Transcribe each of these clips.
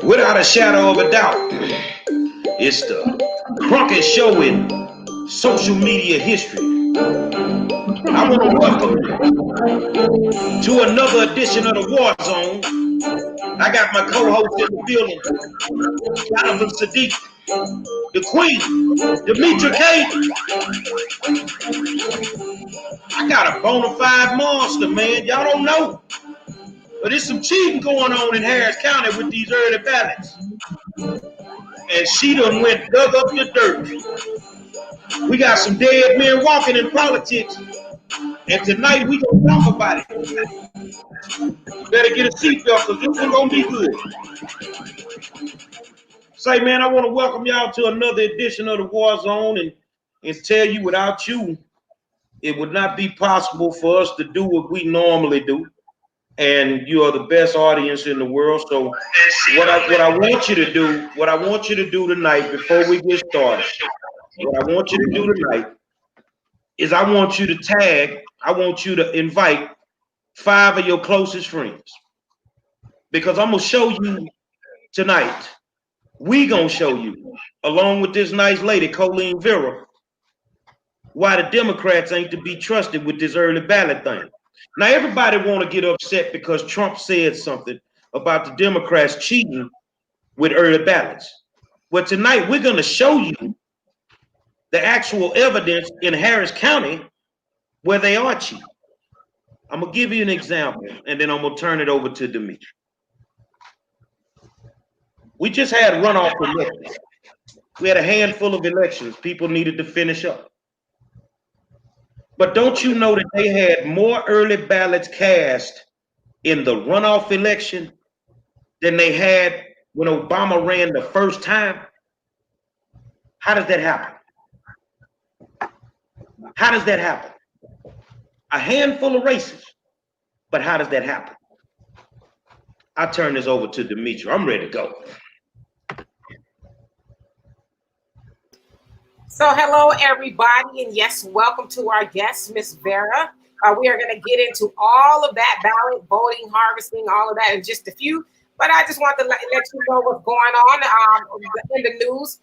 Without a shadow of a doubt, it's the Cronkite Show in social media history. I want to welcome you to another edition of the War Zone. I got my co-host in the building, Jonathan Sadiq, the Queen, Dmitry K. I got a bona fide monster, man. Y'all don't know. But there's some cheating going on in Harris County with these early ballots. And she done went dug up the dirt. We got some dead men walking in politics. And tonight we gonna talk about it. You better get a seatbelt because this one gonna be good. Say, man, I want to welcome y'all to another edition of the War Zone and tell you without you, it would not be possible for us to do what we normally do. And you are the best audience in the world. So what I want you to do tonight before we get started, what I want you to do tonight is I want you to invite 5 of your closest friends. Because I'm gonna show you tonight, we gonna show you, along with this nice lady, Colleen Vera, why the Democrats ain't to be trusted with this early ballot thing. Now, everybody want to get upset because Trump said something about the Democrats cheating with early ballots. Well, tonight we're going to show you the actual evidence in Harris County where they are cheating. I'm going to give you an example, and then I'm going to turn it over to Dmitry. We just had runoff elections. We had a handful of elections people needed to finish up. But don't you know that they had more early ballots cast in the runoff election than they had when Obama ran the first time? How does that happen? How does that happen? A handful of races, but how does that happen? I turn this over to Dmitry. I'm ready to go. So hello, everybody, and yes, welcome to our guest, Miss Vera. We are going to get into all of that ballot voting, harvesting, all of that in just a few. But I just want to let you know what's going on in the news.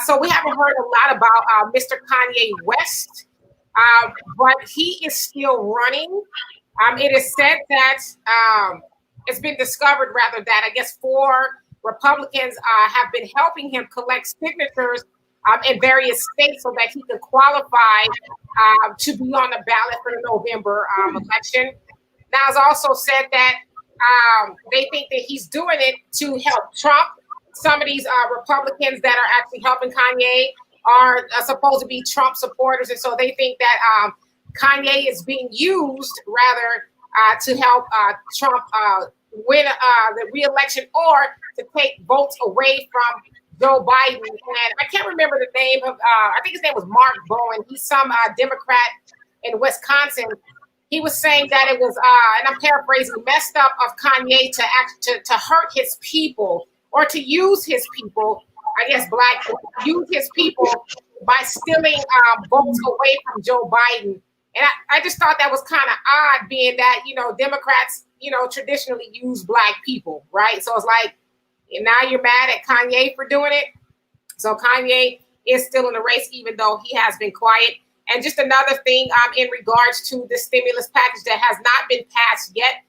So we haven't heard a lot about Mr. Kanye West, but he is still running. It is said that it's been discovered, rather, that I guess 4 Republicans have been helping him collect signatures in various states so that he can qualify to be on the ballot for the November election. Now, it's also said that they think that he's doing it to help Trump. Some of these Republicans that are actually helping Kanye are supposed to be Trump supporters, and so they think that Kanye is being used rather to help Trump win the re-election or to take votes away from Joe Biden. And I can't remember the name of, I think his name was Mark Bowen. He's some Democrat in Wisconsin. He was saying that it was, and I'm paraphrasing, messed up of Kanye to hurt his people or to use his people, I guess black people, use his people by stealing votes away from Joe Biden. And I just thought that was kind of odd, being that, Democrats, traditionally use black people, right? So it's like, and now you're mad at Kanye for doing it. So Kanye is still in the race, even though he has been quiet. And just another thing in regards to the stimulus package that has not been passed yet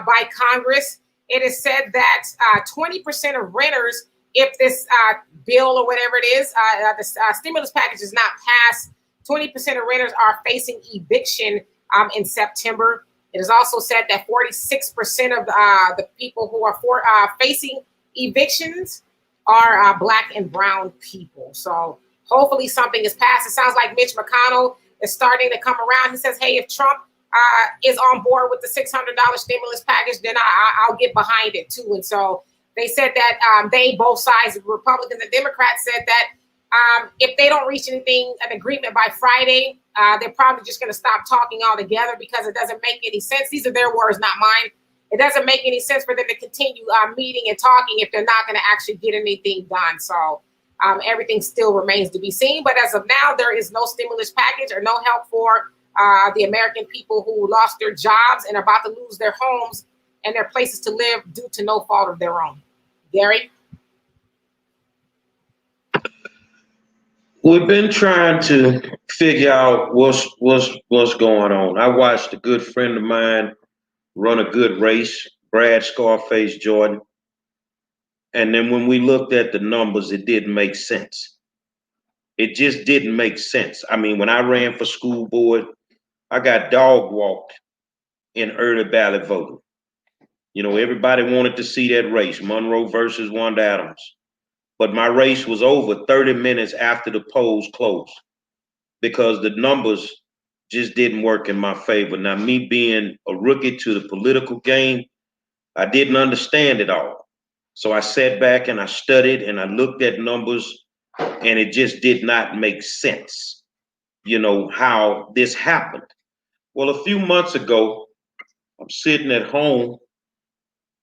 by Congress, it is said that 20% of renters, if this bill or whatever it is, the stimulus package is not passed, 20% of renters are facing eviction in September. It is also said that 46% of the people who are facing evictions are Black and brown people. So hopefully something is passed. It sounds like Mitch McConnell is starting to come around. He says, hey, if Trump is on board with the $600 stimulus package, then I'll get behind it too. And so they said that both sides, Republicans and Democrats, said that if they don't reach an agreement by Friday, they're probably just going to stop talking altogether because it doesn't make any sense. These are their words, not mine. It doesn't make any sense for them to continue meeting and talking if they're not going to actually get anything done. So everything still remains to be seen. But as of now, there is no stimulus package or no help for the American people who lost their jobs and are about to lose their homes and their places to live due to no fault of their own. Gary? We've been trying to figure out what's going on. I watched a good friend of mine run a good race, Brad Scarface Jordan. And then when we looked at the numbers, it didn't make sense. It just didn't make sense. I mean, when I ran for school board, I got dog walked in early ballot voting. You know, everybody wanted to see that race, Monroe versus Wanda Adams. But my race was over 30 minutes after the polls closed because the numbers just didn't work in my favor. Now, me being a rookie to the political game, I didn't understand it all. So I sat back and I studied and I looked at numbers, and it just did not make sense, you know, how this happened. Well, a few months ago, I'm sitting at home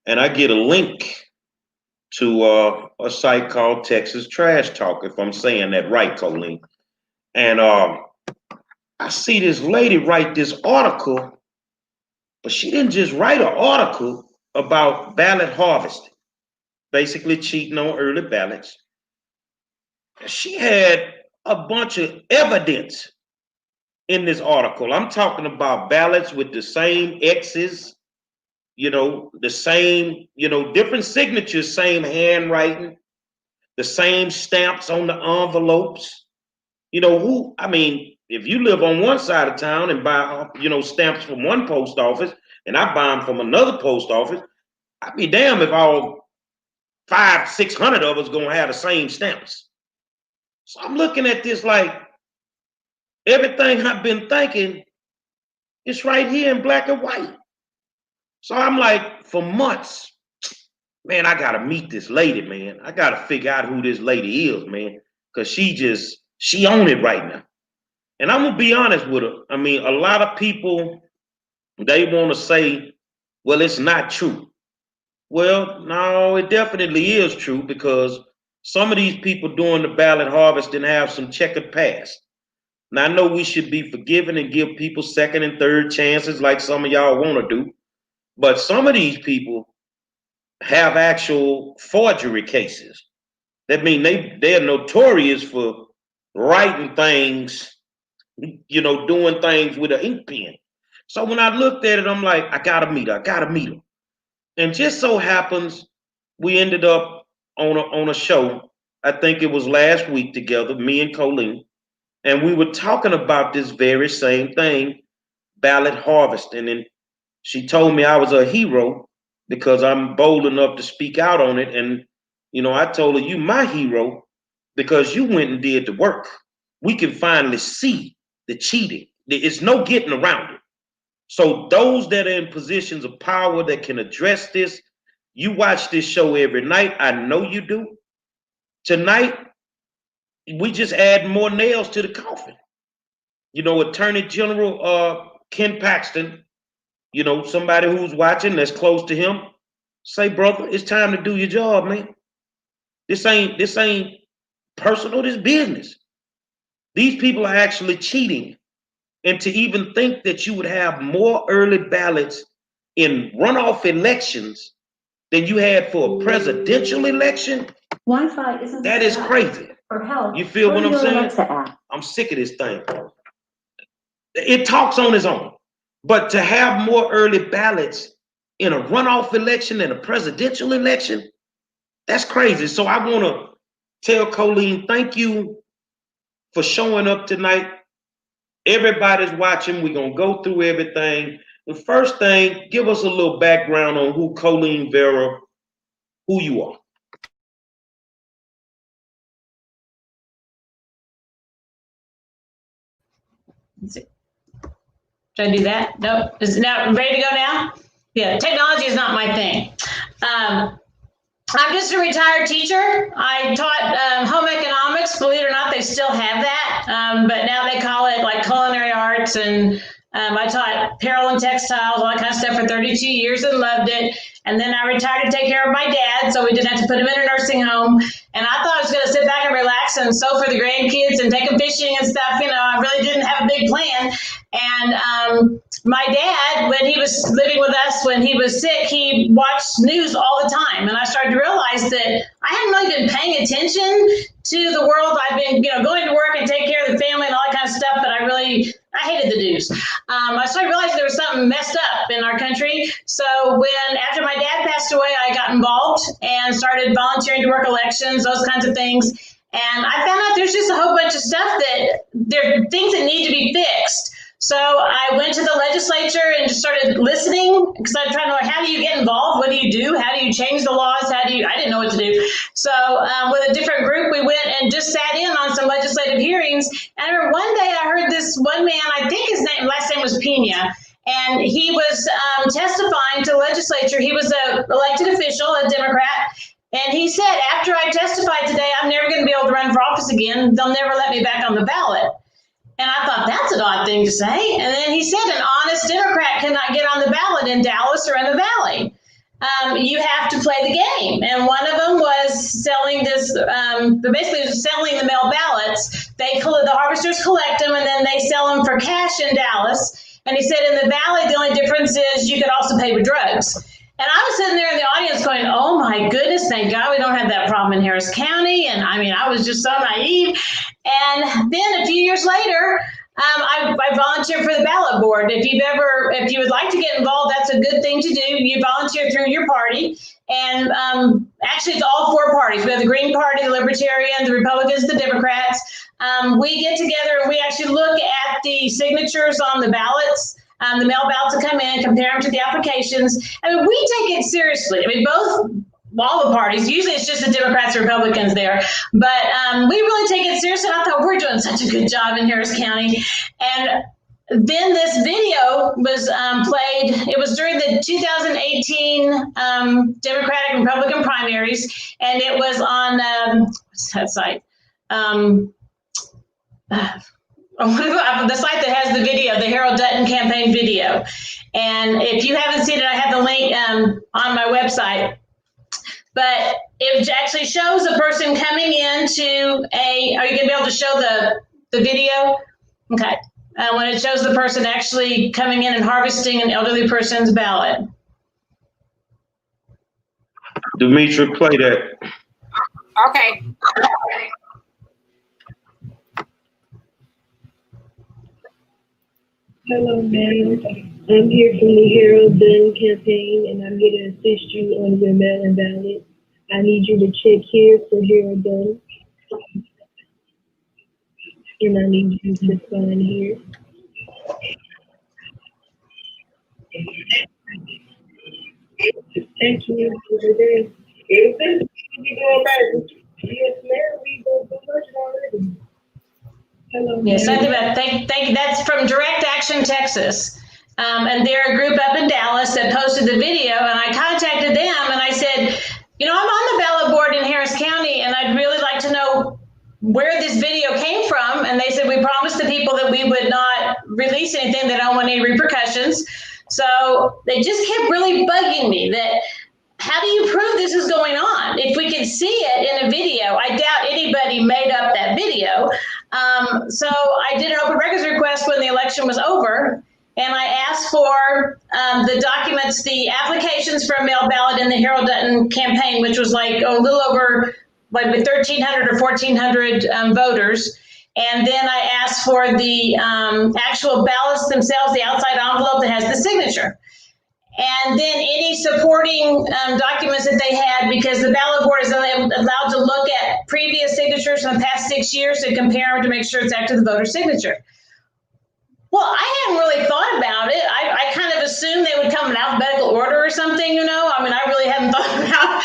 and I get a link to a site called Texas Trash Talk, if I'm saying that right, Colleen. And I see this lady write this article, but she didn't just write an article about ballot harvesting, basically cheating on early ballots. She had a bunch of evidence in this article. I'm talking about ballots with the same X's, you know, the same, you know, different signatures, same handwriting, the same stamps on the envelopes. You know, I mean, if you live on one side of town and buy, you know, stamps from one post office and I buy them from another post office, I'd be damned if all 500-600 of us gonna have the same stamps. So I'm looking at this like everything I've been thinking, it's right here in black and white. So I'm like, for months, man, I gotta meet this lady, man. I gotta figure out who this lady is, man, because she on it right now. And I'm gonna be honest with her. I mean, a lot of people, they want to say, well, it's not true. Well, no, it definitely is true, because some of these people doing the ballot harvesting have some checkered past. Now, I know we should be forgiving and give people second and third chances like some of y'all want to do, but some of these people have actual forgery cases. That mean they're notorious for writing things, you know, doing things with an ink pen. So when I looked at it, I'm like, I gotta meet her. And just so happens, we ended up on a show. I think it was last week together, me and Colleen, and we were talking about this very same thing, ballot harvesting. And she told me I was a hero because I'm bold enough to speak out on it. And, you know, I told her, you my hero because you went and did the work. We can finally see the cheating. There's no getting around it. So those that are in positions of power that can address this, you watch this show every night. I know you do. Tonight, we just add more nails to the coffin. You know, Attorney General Ken Paxton, you know, somebody who's watching that's close to him, say, brother, it's time to do your job, man. This ain't personal, this business. These people are actually cheating. And to even think that you would have more early ballots in runoff elections than you had for a presidential election, Wi-Fi isn't that is crazy. For help, you feel what I'm saying? I'm sick of this thing. It talks on its own. But to have more early ballots in a runoff election than a presidential election, that's crazy. So I want to tell Colleen, thank you for showing up tonight. Everybody's watching. We're going to go through everything. The first thing, give us a little background on who Colleen Vera, who you are. Should I do that? No. Is it now ready to go now? Yeah, technology is not my thing. I'm just a retired teacher. I taught home economics. Believe it or not, they still have that. But now they call it like culinary arts. And I taught apparel and textiles, all that kind of stuff for 32 years and loved it. And then I retired to take care of my dad, so we didn't have to put him in a nursing home. And I thought I was going to sit back and relax and sew for the grandkids and take them fishing and stuff. You know, I really didn't have a big plan. And my dad, when he was living with us, when he was sick, he watched news all the time. And I started to realize that I hadn't really been paying attention to the world. I've been, going to work and take care of the family and all that kind of stuff, but I hated the news. I started realizing there was something messed up in our country. So after my dad passed away, I got involved and started volunteering to work elections, those kinds of things. And I found out there's just a whole bunch of stuff that there are things that need to be fixed. So I went to the legislature and just started listening because I'm trying to know, how do you get involved? What do you do? How do you change the laws? I didn't know what to do. So with a different group, we went and just sat in on some legislative hearings. And I remember one day I heard this one man, I think his last name was Pena, and he was testifying to the legislature. He was an elected official, a Democrat. And he said, after I testified today, I'm never going to be able to run for office again. They'll never let me back on the ballot. And I thought, that's an odd thing to say. And then he said, an honest Democrat cannot get on the ballot in Dallas or in the Valley. You have to play the game. And one of them was selling this, basically selling the mail ballots. The harvesters collect them and then they sell them for cash in Dallas. And he said in the Valley, the only difference is you could also pay with drugs. And I was sitting there in the audience going, oh my goodness, thank God we don't have that problem in Harris County. And I was just so naive. And then a few years later, I volunteered for the ballot board. If you would like to get involved, that's a good thing to do. You volunteer through your party. And actually, it's all four parties. We have the Green Party, the Libertarians, the Republicans, the Democrats. We get together and we actually look at the signatures on the ballots. The mail ballots that come in, compare them to the applications. We take it seriously. All the parties, usually it's just the Democrats and Republicans there, but we really take it seriously. I thought we're doing such a good job in Harris County. And then this video was played. It was during the 2018 Democratic and Republican primaries, and it was on, what's that site? The site that has the video, the Herald campaign video. And if you haven't seen it, I have the link on my website. But it actually shows a person coming into are you going to be able to show the video? Okay. When it shows the person actually coming in and harvesting an elderly person's ballot. Dmitry, play that. Okay. Hello, ma'am. I'm here from the Herald campaign, and I'm here to assist you on your mail-in ballot. I need you to check here for Herald Dunn, and I need you to sign here. Thank you. Yes, ma'am. We go so much already. Hello, yes, thank you. That's from Direct Action Texas. And they're a group up in Dallas that posted the video, and I contacted them and I said, I'm on the ballot board in Harris County, and I'd really like to know where this video came from. And they said, we promised the people that we would not release anything that don't want any repercussions. So they just kept really bugging me that, how do you prove this is going on? If we can see it in a video, I doubt anybody made up that video. So I did an open records request when the election was over, and I asked for the documents, the applications for a mail ballot in the Herald Dutton campaign, which was like a little over like 1,300 or 1,400 voters. And then I asked for the actual ballots themselves, the outside envelope that has the signature. And then any supporting documents that they had, because the ballot board is allowed to look at previous signatures from the past 6 years and compare them to make sure it's actually the voter signature. Well, I hadn't really thought about it. I kind of assumed they would come in alphabetical order or something, I really hadn't thought about it.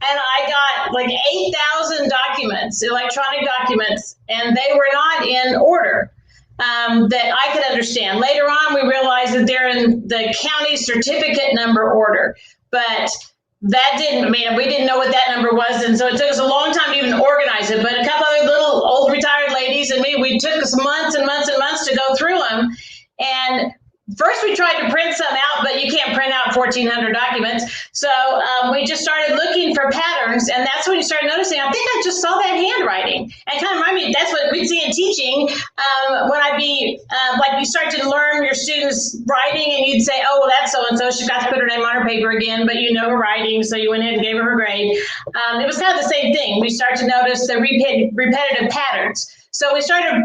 And I got like 8,000 documents, electronic documents, and they were not in order. That I could understand. Later on, we realized that they're in the county certificate number order, but that we didn't know what that number was, and so it took us a long time to even organize it. But a couple other little old retired ladies and me, we took us months and months and months to go through them, and first we tried to print some out, but you can't print out 1,400 documents. So we just started looking for patterns, and that's when you started noticing, I think I just saw that handwriting. And kind of remind me, that's what we'd see in teaching when I'd be, like you start to learn your students' writing, and you'd say, oh, well, that's so-and-so. She got to put her name on her paper again, but you know her writing, so you went ahead and gave her her grade. It was kind of the same thing. We start to notice the repetitive patterns. So we started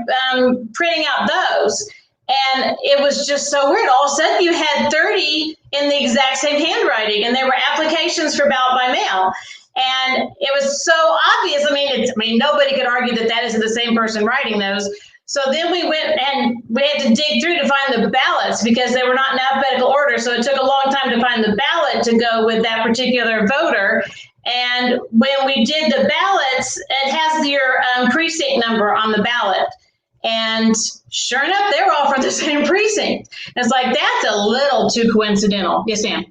printing out those. And it was just so weird. All of a sudden, you had 30 in the exact same handwriting, and they were applications for ballot by mail. And it was so obvious. I mean, nobody could argue that that isn't the same person writing those. So then we went and we had to dig through to find the ballots because they were not in alphabetical order. So it took a long time to find the ballot to go with that particular voter. And when we did the ballots, it has your precinct number on the ballot. And sure enough, they were all from the same precinct. It's like, that's a little too coincidental. Yes, ma'am.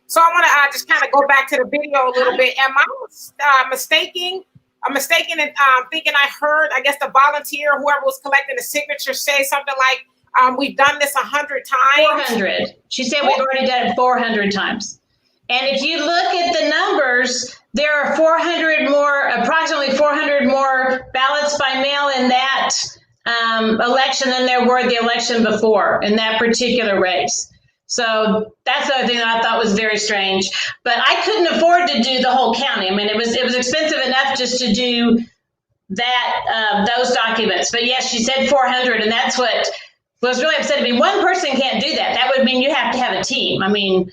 So I want to just kind of go back to the video a little bit. Am I mistaken in thinking I heard, I guess the volunteer, whoever was collecting the signature, say something like, we've done this 100 times? 400. She said we've already done it 400 times. And if you look at the numbers, there are approximately 400 more ballots by mail in that election than there were the election before in that particular race. So that's the other thing that I thought was very strange. But I couldn't afford to do the whole county. I mean, it was expensive enough just to do that those documents. But yes, she said 400, and that's what was really upsetting me. One person can't do that. That would mean you have to have a team. I mean,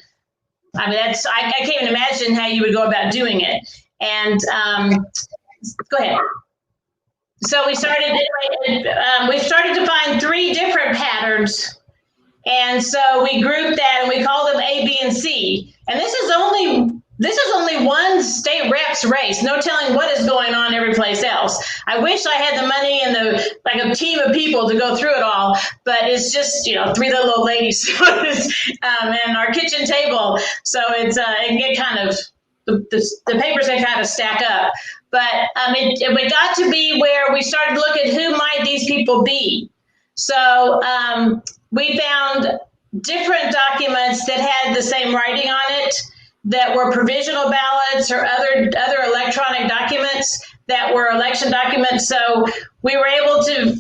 that's I can't even imagine how you would go about doing it. And go ahead. So we started to find 3 different patterns, and so we grouped that and we called them A, B, and C. And this is only one state rep's race. No telling what is going on every place else. I wish I had the money and a team of people to go through it all, but it's just 3 little old ladies and our kitchen table. So it can get kind of the papers that kind of stack up. But we got to be where we started to look at who might these people be. So we found different documents that had the same writing on it, that were provisional ballots or other electronic documents that were election documents. So we were able to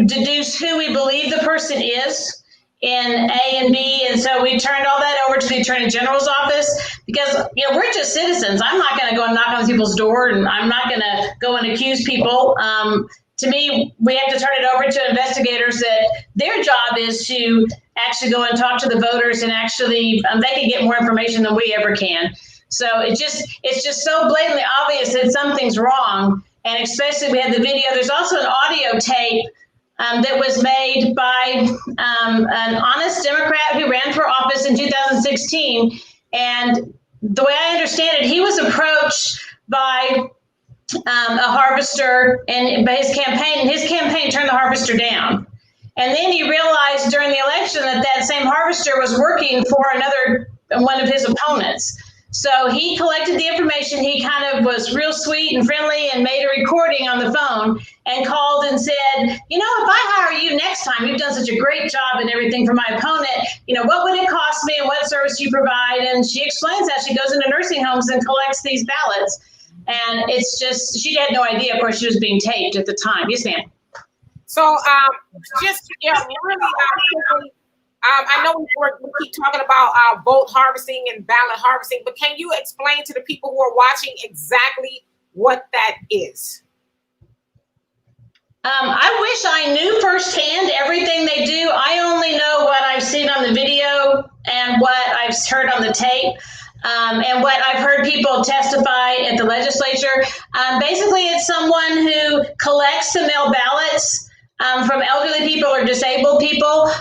deduce who we believe the person is in A and B. And so we turned all that over to the Attorney General's office because, we're just citizens. I'm not going to go and knock on people's door, and I'm not going to go and accuse people. To me, we have to turn it over to investigators that their job is to actually go and talk to the voters, and actually they can get more information than we ever can. So it's just so blatantly obvious that something's wrong. And especially we had the video. There's also an audio tape that was made by an honest Democrat who ran for office in 2016. And the way I understand it, he was approached by a harvester and by his campaign turned the harvester down. And then he realized during the election that same harvester was working for one of his opponents. So he collected the information. He kind of was real sweet and friendly and made a recording on the phone and called and said, if I hire you next time, you've done such a great job and everything for my opponent, what would it cost me and what service you provide? And she explains that. She goes into nursing homes and collects these ballots. And it's just, she had no idea, of course, she was being taped at the time. Yes, ma'am. So I know we keep talking about vote harvesting and ballot harvesting, but can you explain to the people who are watching exactly what that is? I wish I knew firsthand everything they do. I only know what I've seen on the video and what I've heard on the tape. And what I've heard people testify at the legislature. Basically, it's someone who collects the mail ballots from elderly people or disabled people.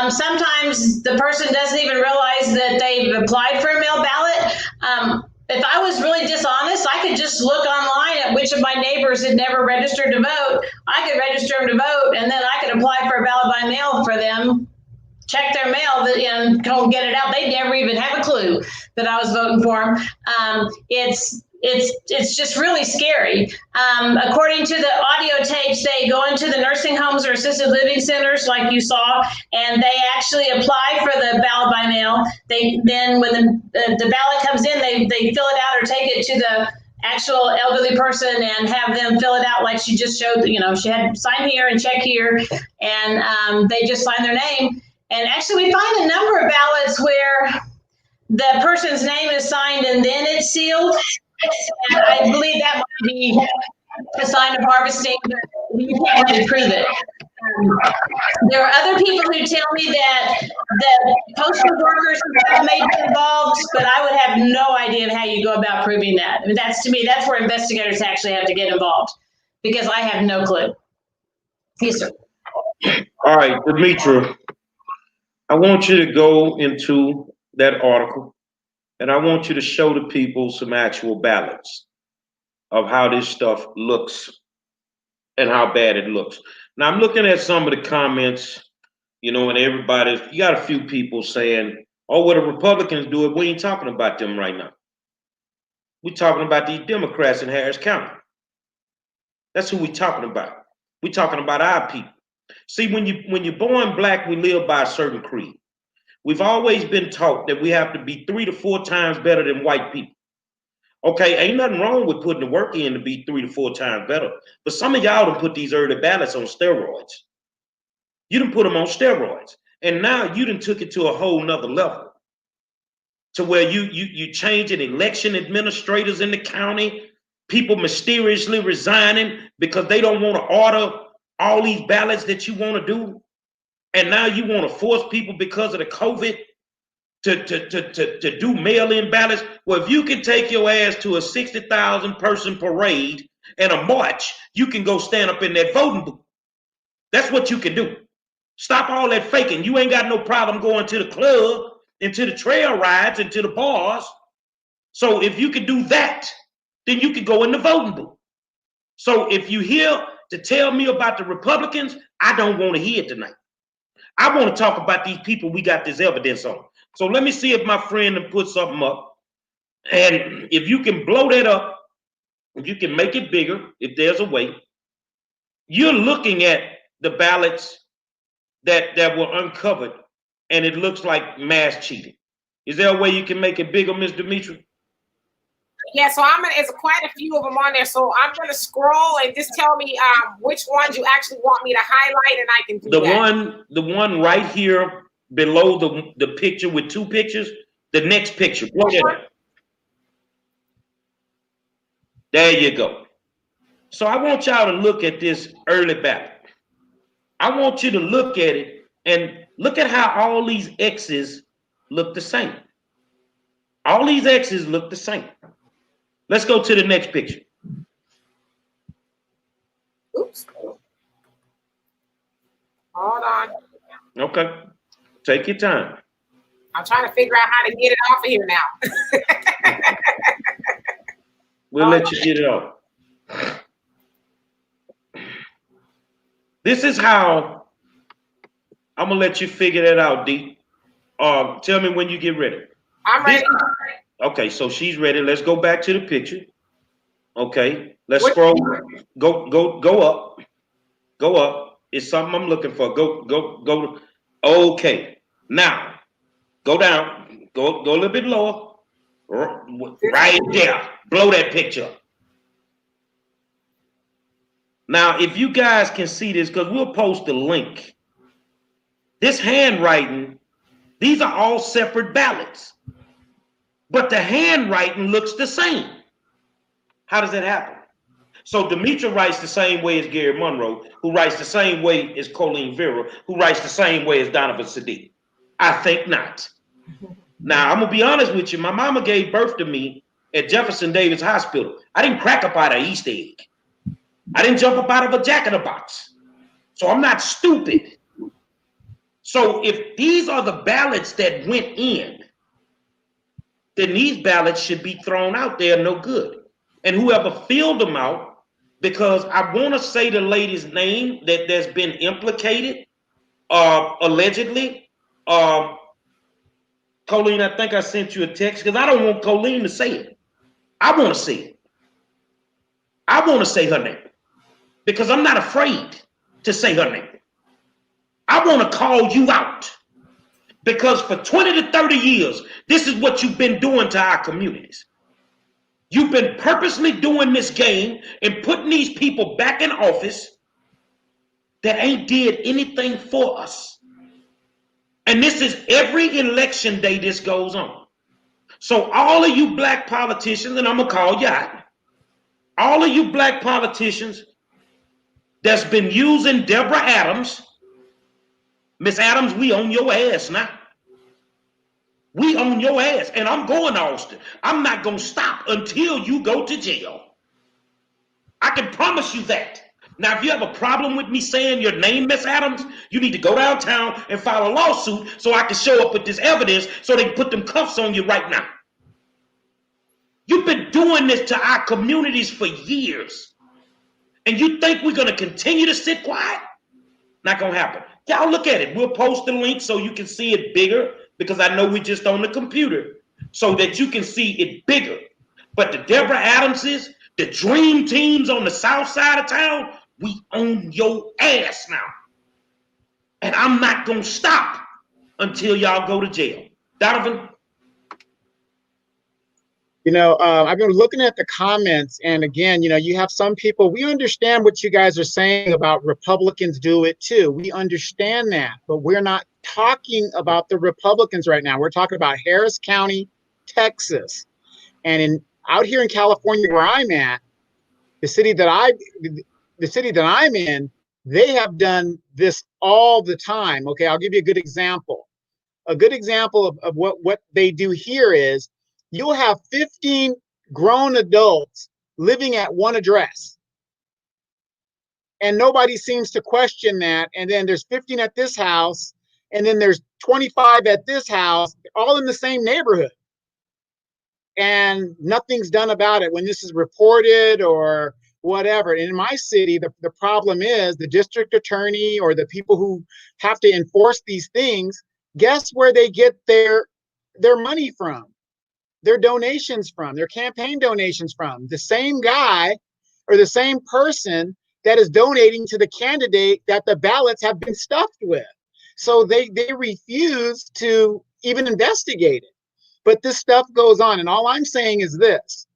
Sometimes the person doesn't even realize that they've applied for a mail ballot. If I was really dishonest, I could just look online at which of my neighbors had never registered to vote. I could register them to vote, and then I could apply for a ballot by mail for them, check their mail and go get it out. They never even have a clue that I was voting for them. it's just really scary. According to the audio tapes, they go into the nursing homes or assisted living centers, like you saw, and they actually apply for the ballot by mail. Then when the ballot comes in, they fill it out or take it to the actual elderly person and have them fill it out like she just showed. She had sign here and check here, and they just sign their name. And actually, we find a number of ballots where the person's name is signed and then it's sealed. And I believe that might be a sign of harvesting, but you can't really prove it. There are other people who tell me that the postal workers may be involved, but I would have no idea of how you go about proving that. I mean, to me, that's where investigators actually have to get involved, because I have no clue. Yes, sir. All right, Dmitry, I want you to go into that article, and I want you to show the people some actual ballots of how this stuff looks and how bad it looks. Now, I'm looking at some of the comments, and you got a few people saying, oh, well, the Republicans do it. We ain't talking about them right now. We're talking about these Democrats in Harris County. That's who we're talking about. We're talking about our people. See, when you're born black, we live by a certain creed. We've always been taught that we have to be 3 to 4 times better than white people. Okay, ain't nothing wrong with putting the work in to be 3 to 4 times better. But some of y'all done put these early ballots on steroids. You done put them on steroids. And now you done took it to a whole nother level. To where you changing election administrators in the county, people mysteriously resigning because they don't want to order all these ballots that you want to do. And now you want to force people because of the COVID to do mail-in ballots. Well, if you can take your ass to a 60,000 person parade and a march, you can go stand up in that voting booth. That's what you can do. Stop all that faking. You ain't got no problem going to the club and to the trail rides and to the bars. So if you can do that, then you can go in the voting booth. So if you here to tell me about the Republicans, I don't want to hear it tonight. I want to talk about these people we got this evidence on. So let me see if my friend can put something up. And if you can blow that up, if you can make it bigger, if there's a way, you're looking at the ballots that were uncovered, and it looks like mass cheating. Is there a way you can make it bigger, Ms. Dmitry? Yeah, so it's quite a few of them on there. So I'm gonna scroll and just tell me which ones you actually want me to highlight, and I can do that. The one right here below the picture with 2 pictures, the next picture. Blow that up. There you go. So I want y'all to look at this early ballot. I want you to look at it and look at how all these X's look the same. All these X's look the same. Let's go to the next picture. Oops. Hold on. Okay. Take your time. I'm trying to figure out how to get it off of here now. We'll let you get it off. This is how I'm gonna let you figure that out, D. Tell me when you get ready. I'm ready. Okay, so she's ready. Let's go back to the picture. Okay, let's scroll. Go up. Go up. It's something I'm looking for. Go. Okay. Now, go down. Go a little bit lower. Right there. Blow that picture. Now, if you guys can see this, because we'll post the link. This handwriting, these are all separate ballots. But the handwriting looks the same. How does that happen? So Dmitry writes the same way as Gary Monroe, who writes the same way as Colleen Vera, who writes the same way as Donovan Sadiq. I think not. Now, I'm going to be honest with you. My mama gave birth to me at Jefferson Davis Hospital. I didn't crack up out of Easter egg. I didn't jump up out of a jack-in-the-box. So I'm not stupid. So if these are the ballots that went in, then these ballots should be thrown out there, no good. And whoever filled them out, because I want to say the lady's name that's been implicated, allegedly. Colleen, I think I sent you a text because I don't want Colleen to say it. I want to say it. I want to say her name because I'm not afraid to say her name. I want to call you out because for 20 to 30 years, this is what you've been doing to our communities. You've been purposely doing this game and putting these people back in office that ain't did anything for us. And this is every election day this goes on. So all of you black politicians, and I'm going to call you out, all of you black politicians that's been using Deborah Adams, Miss Adams, we on your ass now. We on your ass, and I'm going to Austin. I'm not going to stop until you go to jail. I can promise you that. Now, if you have a problem with me saying your name, Miss Adams, you need to go downtown and file a lawsuit so I can show up with this evidence so they can put them cuffs on you right now. You've been doing this to our communities for years. And you think we're going to continue to sit quiet? Not going to happen. Y'all look at it. We'll post the link so you can see it bigger because I know we're just on the computer so that you can see it bigger. But the Deborah Adamses, the dream teams on the south side of town, we own your ass now. And I'm not going to stop until y'all go to jail. Donovan? You know, I've been looking at the comments, and again, you know, you have some people, we understand what you guys are saying about Republicans do it too. We understand that, but we're not talking about the Republicans right now. We're talking about Harris County, Texas. And out here in California where I'm at, the city that I'm in, they have done this all the time. Okay, I'll give you a good example. A good example of what they do here is you'll have 15 grown adults living at one address. And nobody seems to question that. And then there's 15 at this house, and then there's 25 at this house, all in the same neighborhood. And nothing's done about it when this is reported or whatever. And in my city, the problem is the district attorney or the people who have to enforce these things, guess where they get their money from? Their donations from, their campaign donations from, the same guy or the same person that is donating to the candidate that the ballots have been stuffed with. So they refuse to even investigate it. But this stuff goes on. And all I'm saying is this: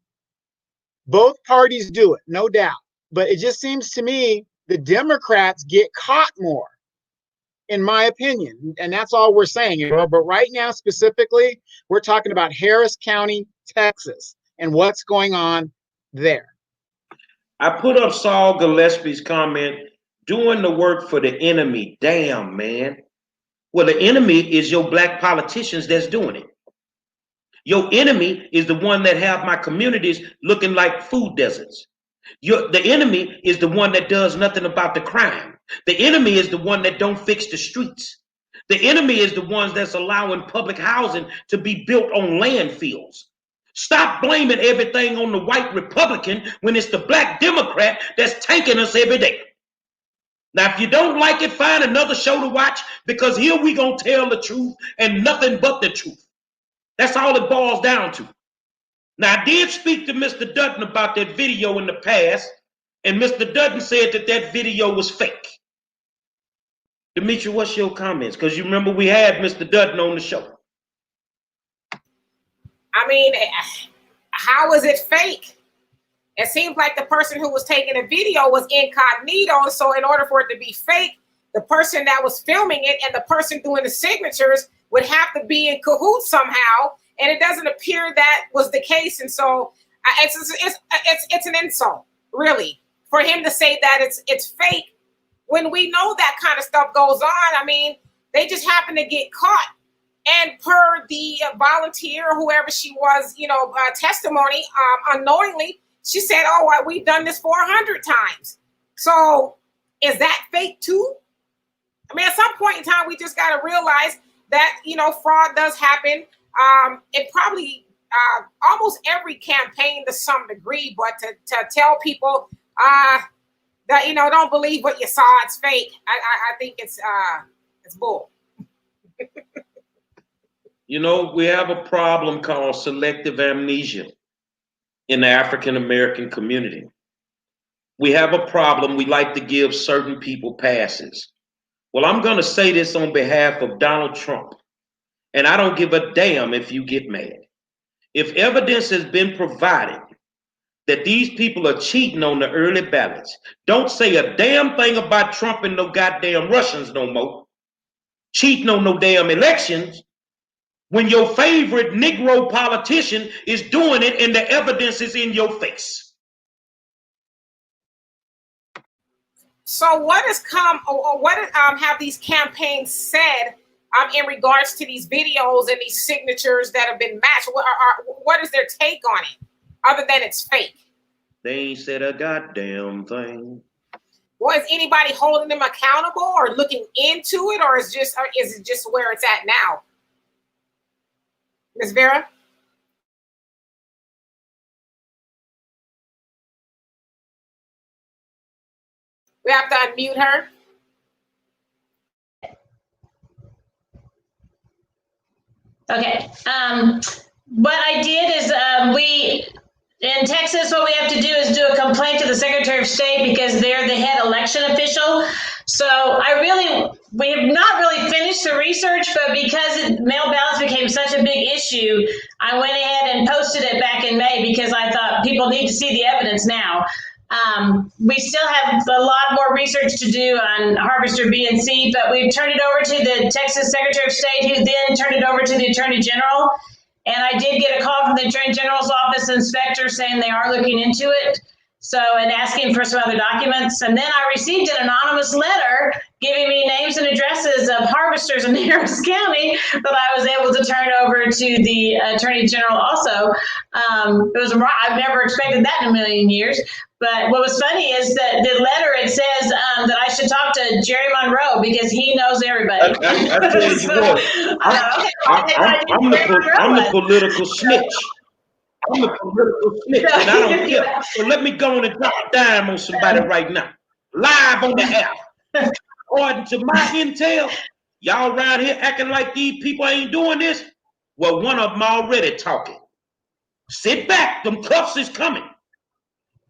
both parties do it, no doubt. But it just seems to me the Democrats get caught more, in my opinion. And that's all we're saying. But right now, specifically, we're talking about Harris County, Texas, and what's going on there. I put up Saul Gillespie's comment, doing the work for the enemy. Damn, man. Well, the enemy is your black politicians that's doing it. Your enemy is the one that have my communities looking like food deserts. The enemy is the one that does nothing about the crime. The enemy is the one that don't fix the streets. The enemy is the ones that's allowing public housing to be built on landfills. Stop blaming everything on the white Republican when it's the black Democrat that's tanking us every day. Now, if you don't like it, find another show to watch, because here we gonna tell the truth and nothing but the truth. That's all it boils down to. Now, I did speak to Mr. Dutton about that video in the past, and Mr. Dutton said that that video was fake. Dmitry, what's your comments? Because you remember we had Mr. Dutton on the show. I mean, how is it fake? It seems like the person who was taking the video was incognito. So in order for it to be fake, the person that was filming it and the person doing the signatures would have to be in cahoots somehow. And it doesn't appear that was the case. And so it's an insult, really, for him to say that it's fake when we know that kind of stuff goes on. I mean, they just happen to get caught. And per the volunteer, whoever she was, testimony, unknowingly, she said, "Oh, we've done this 400 times." So is that fake too? I mean, at some point in time, we just got to realize that, fraud does happen. It probably almost every campaign to some degree, but to tell people that, don't believe what you saw, it's fake. I think it's bull. We have a problem called selective amnesia. in the African American community. We have a problem. We like to give certain people passes. Well, I'm going to say this on behalf of Donald Trump, and I don't give a damn if you get mad. If evidence has been provided that these people are cheating on the early ballots, don't say a damn thing about Trump and no goddamn Russians no more. Cheating on no damn elections when your favorite Negro politician is doing it and the evidence is in your face. So what has come, or what have these campaigns said in regards to these videos and these signatures that have been matched? What is their take on it, other than it's fake? They ain't said a goddamn thing. Well, is anybody holding them accountable or looking into it, or is it just where it's at now? Ms. Vera? We have to unmute her. Okay. What I did is in Texas, what we have to do is do a complaint to the Secretary of State because they're the head election official. So we have not really finished the research, but because mail ballots became such a big issue, I went ahead and posted it back in May because I thought people need to see the evidence now. We still have a lot more research to do on Harvester B and C, but we've turned it over to the Texas Secretary of State, who then turned it over to the Attorney General. And I did get a call from the Attorney General's office inspector saying they are looking into it. And asking for some other documents. And then I received an anonymous letter giving me names and addresses of harvesters in Harris County that I was able to turn over to the Attorney General also. I've never expected that in a million years. But what was funny is that the letter, it says that I should talk to Jerry Monroe because he knows everybody. I tell you what, I'm the political snitch. I'm a political snitch, and I don't care. So let me go on and drop a dime on somebody right now, live on the app. According to my intel, y'all around here acting like these people ain't doing this. Well, one of them already talking. Sit back, them cuffs is coming.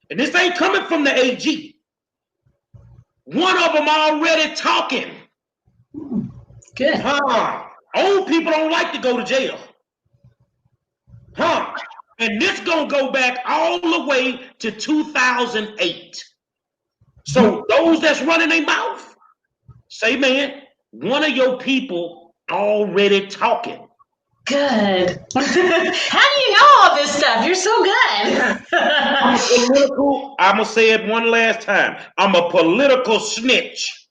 And this ain't coming from the AG. One of them already talking. Good. Old people don't like to go to jail. And this gonna go back all the way to 2008. So those that's running their mouth, say, man, one of your people already talking. Good. How do you know all this stuff? You're so good. I'm gonna say it one last time. I'm a political snitch.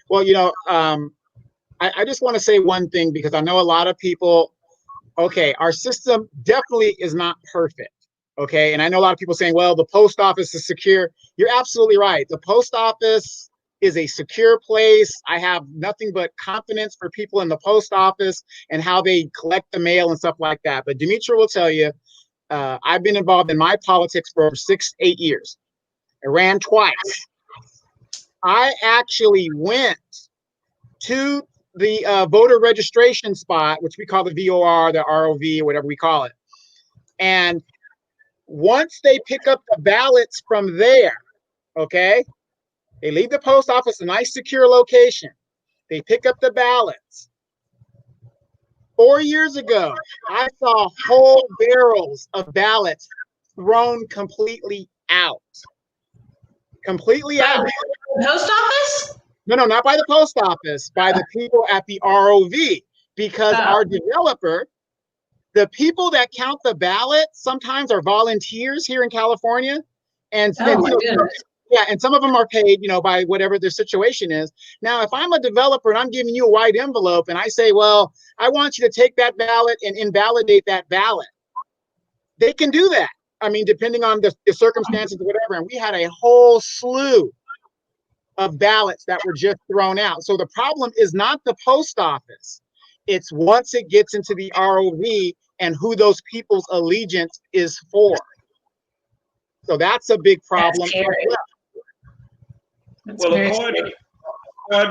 Well, I just want to say one thing because I know a lot of people. Okay, our system definitely is not perfect, okay? And I know a lot of people saying, well, the post office is secure. You're absolutely right. The post office is a secure place. I have nothing but confidence for people in the post office and how they collect the mail and stuff like that. But Dmitry will tell you, I've been involved in my politics for over 6-8 years. I ran twice. I actually went to the voter registration spot, which we call the VOR, the ROV, or whatever we call it. And once they pick up the ballots from there, okay, they leave the post office, a nice secure location. They pick up the ballots. 4 years ago, I saw whole barrels of ballots thrown completely out. Completely out. Post office? No, not by the post office, by the people at the ROV, because our developer, the people that count the ballots sometimes are volunteers here in California. And and some of them are paid, by whatever their situation is. Now, if I'm a developer and I'm giving you a white envelope and I say, well, I want you to take that ballot and invalidate that ballot, they can do that. I mean, depending on the circumstances or whatever. And we had a whole slew of ballots that were just thrown out. So the problem is not the post office. It's once it gets into the ROV and who those people's allegiance is for. So that's a big problem. Well, according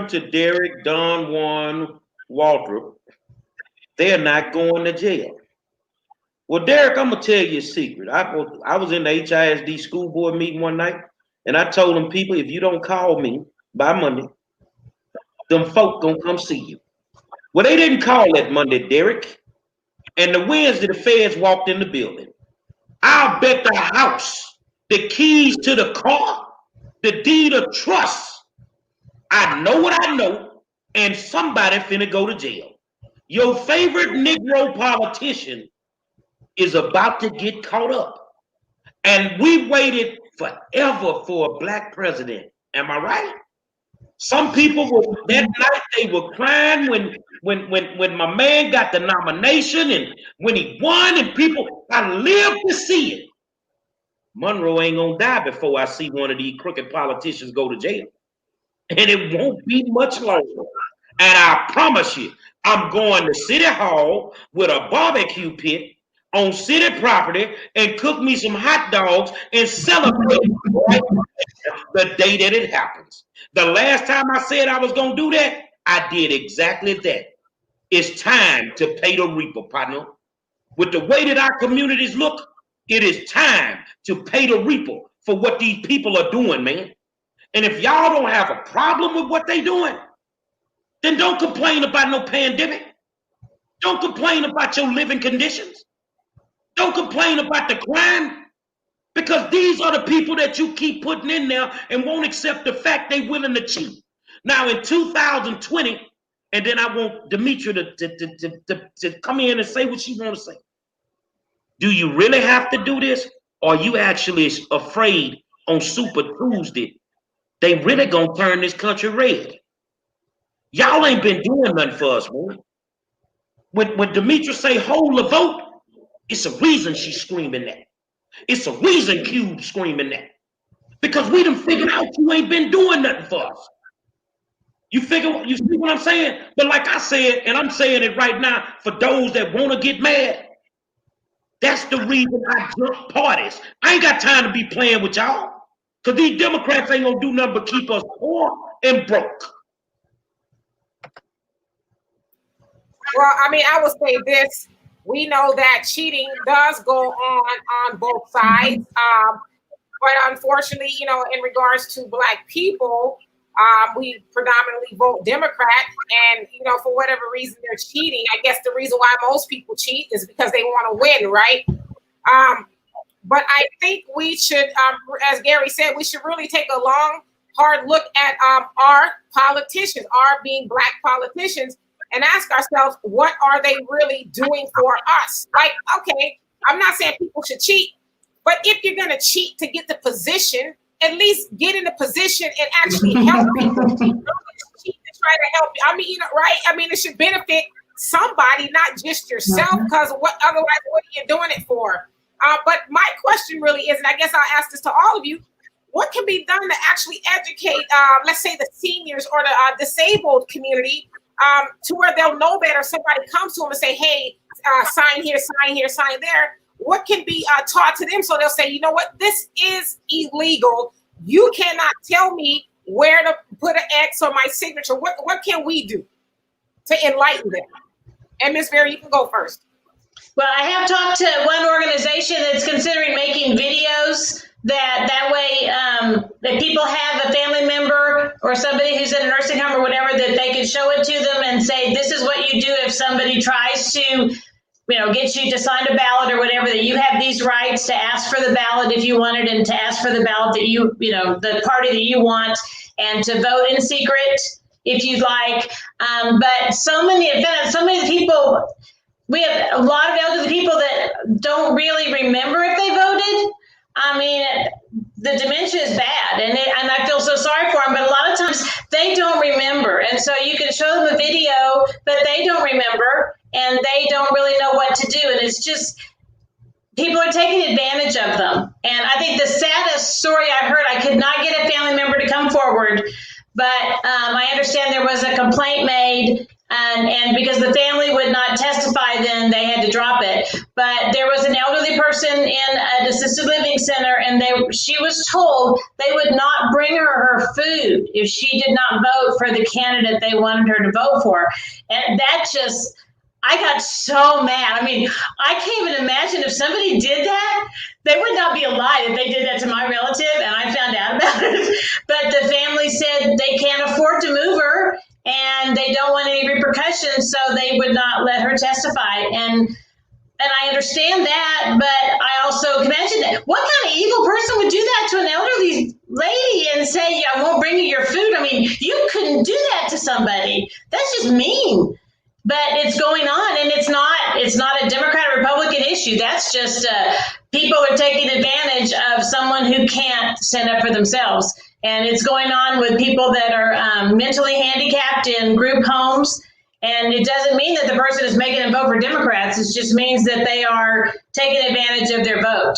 to Derek, Don Juan, Waltrip, they're not going to jail. Well, Derek, I'm gonna tell you a secret. I was in the HISD school board meeting one night, and I told them people, if you don't call me by Monday, them folk gonna come see you. Well, they didn't call that Monday, Derek. And the Wednesday, the feds walked in the building. I'll bet the house, the keys to the car, the deed of trust. I know what I know, and somebody finna go to jail. Your favorite Negro politician is about to get caught up. And we waited forever for a black president. Am I right? Some people were that night, they were crying when my man got the nomination and when he won, and people, I lived to see it. Monroe ain't gonna die before I see one of these crooked politicians go to jail. And it won't be much longer. And I promise you, I'm going to City Hall with a barbecue pit on city property and cook me some hot dogs and celebrate the day that it happens. The last time I said I was going to do that, I did exactly that. It's time to pay the reaper, partner. With the way that our communities look, it is time to pay the reaper for what these people are doing, man. And if y'all don't have a problem with what they're doing, then don't complain about no pandemic. Don't complain about your living conditions. Don't complain about the crime, because these are the people that you keep putting in there and won't accept the fact they're willing to cheat. Now in 2020, and then I want Dmitry to come in and say what she want to say. Do you really have to do this? Or are you actually afraid on Super Tuesday they really gonna turn this country red? Y'all ain't been doing nothing for us, man. When Dmitry say hold the vote, it's a reason she's screaming that. It's a reason Cube's screaming that. Because we done figured out you ain't been doing nothing for us. You see what I'm saying? But like I said, and I'm saying it right now for those that want to get mad, that's the reason I jump parties. I ain't got time to be playing with y'all. Because these Democrats ain't gonna do nothing but keep us poor and broke. Well, I mean, I would say this. We know that cheating does go on both sides. But unfortunately, you know, in regards to Black people, we predominantly vote Democrat. And, you know, for whatever reason they're cheating, I guess the reason why most people cheat is because they want to win, right? But I think we should, as Gary said, we should really take a long, hard look at our politicians, our being Black politicians, and ask ourselves, what are they really doing for us? Like, okay, I'm not saying people should cheat, but if you're going to cheat to get the position, at least get in the position and actually help people. Don't just cheat to try to help you. I mean, you know, right? I mean, it should benefit somebody, not just yourself, because otherwise, what are you doing it for? But my question really is, and I guess I'll ask this to all of you, what can be done to actually educate, let's say, the seniors or the disabled community to where they'll know better? Somebody comes to them and say, hey, sign here, sign there. What can be taught to them so they'll say, you know what, this is illegal. You cannot tell me where to put an X or my signature. What can we do to enlighten them? And Ms. Vera, you can go first. Well, I have talked to one organization that's considering making videos that way that people have a family member or somebody who's in a nursing home or whatever, that they can show it to them and say, this is what you do if somebody tries to, you know, get you to sign a ballot or whatever, that you have these rights to ask for the ballot if you want it, and to ask for the ballot that you know, the party that you want, and to vote in secret if you'd like. But so many of the people, we have a lot of elderly people that don't really remember if they voted. I mean, the dementia is bad, and I feel so sorry for them, but a lot of times they don't remember. And so you can show them a video, but they don't remember, and they don't really know what to do. And it's just, people are taking advantage of them. And I think the saddest story I heard, I could not get a family member to come forward, but I understand there was a complaint made, and because the family would not testify, then they had to drop it. But there was an elderly person in an assisted living center, and she was told they would not bring her food if she did not vote for the candidate they wanted her to vote for. And that just, I got so mad. I mean, I can't even imagine if somebody did that, they would not be alive if they did that to my relative and I found out about it. But the family said they can't afford to move her and they don't want any repercussions, so they would not let her testify. And I understand that, but I also can imagine that. What kind of evil person would do that to an elderly lady and say, I won't bring you your food? I mean, you couldn't do that to somebody. That's just mean. But it's going on, and it's not a Democrat or Republican issue. That's just people are taking advantage of someone who can't stand up for themselves. And it's going on with people that are mentally handicapped in group homes. And it doesn't mean that the person is making them vote for Democrats. It just means that they are taking advantage of their vote.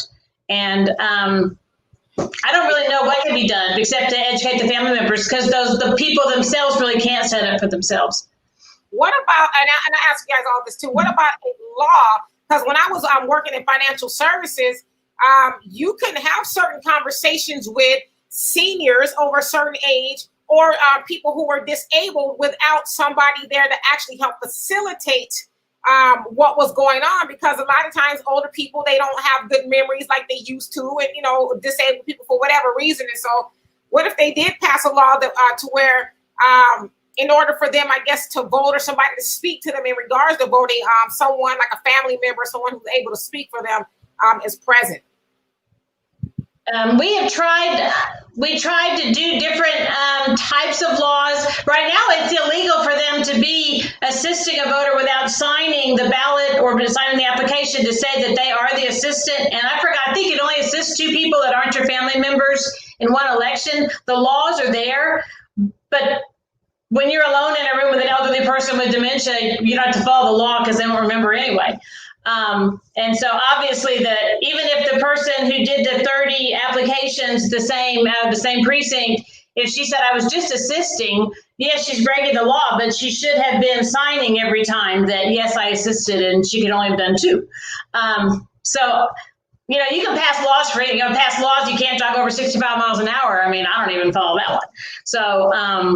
And I don't really know what can be done except to educate the family members, because the people themselves really can't stand up for themselves. What about, and I ask you guys all this too, what about a law? Because when I was working in financial services, you couldn't have certain conversations with seniors over a certain age or people who were disabled without somebody there to actually help facilitate what was going on. Because a lot of times older people, they don't have good memories like they used to, and disabled people for whatever reason. And so what if they did pass a law that to where in order for them, I guess, to vote or somebody to speak to them in regards to voting, someone like a family member, someone who's able to speak for them is present? We tried to do different types of laws. Right now, it's illegal for them to be assisting a voter without signing the ballot or signing the application to say that they are the assistant. And I think it only assists 2 people that aren't your family members in one election. The laws are there, but when you're alone in a room with an elderly person with dementia, you don't have to follow the law because they won't remember anyway. And so obviously even if the person who did the 30 applications the same precinct, if she said I was just assisting, yes, she's breaking the law, but she should have been signing every time that, yes, I assisted, and she could only have done 2. So, you can pass laws you can't drive over 65 miles an hour. I mean, I don't even follow that one. So, I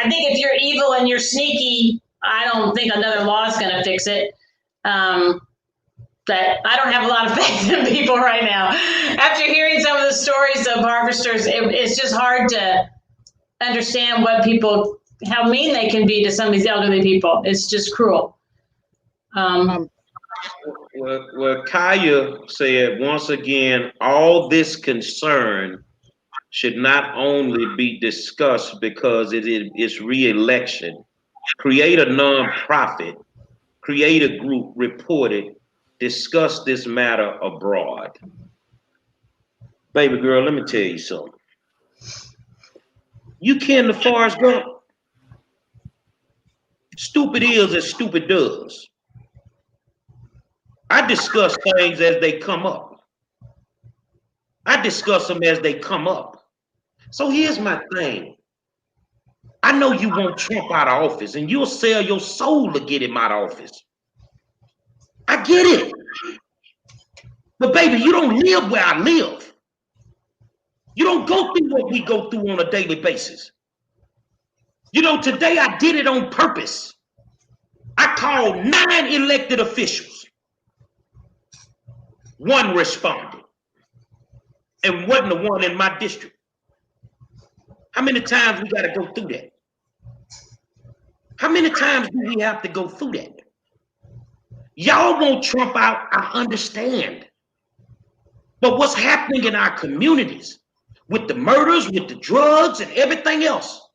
think if you're evil and you're sneaky, I don't think another law is going to fix it. But I don't have a lot of faith in people right now. After hearing some of the stories of harvesters, it's just hard to understand how mean they can be to some of these elderly people. It's just cruel. Well, Kaya said, once again, all this concern should not only be discussed because it's re-election. Create a nonprofit, create a group, report it, discuss this matter abroad. Baby girl, let me tell you something. You ken the Forrest Gump? Stupid is as stupid does. I discuss things as they come up. I discuss them as they come up. So here's my thing. I know you want Trump out of office, and you'll sell your soul to get him out of office. I get it. But baby, you don't live where I live. You don't go through what we go through on a daily basis. Today I did it on purpose. I called 9 elected officials. 1 responded, and wasn't the one in my district. How many times we got to go through that? How many times do we have to go through that? Y'all want Trump out, I understand. But what's happening in our communities with the murders, with the drugs, and everything else?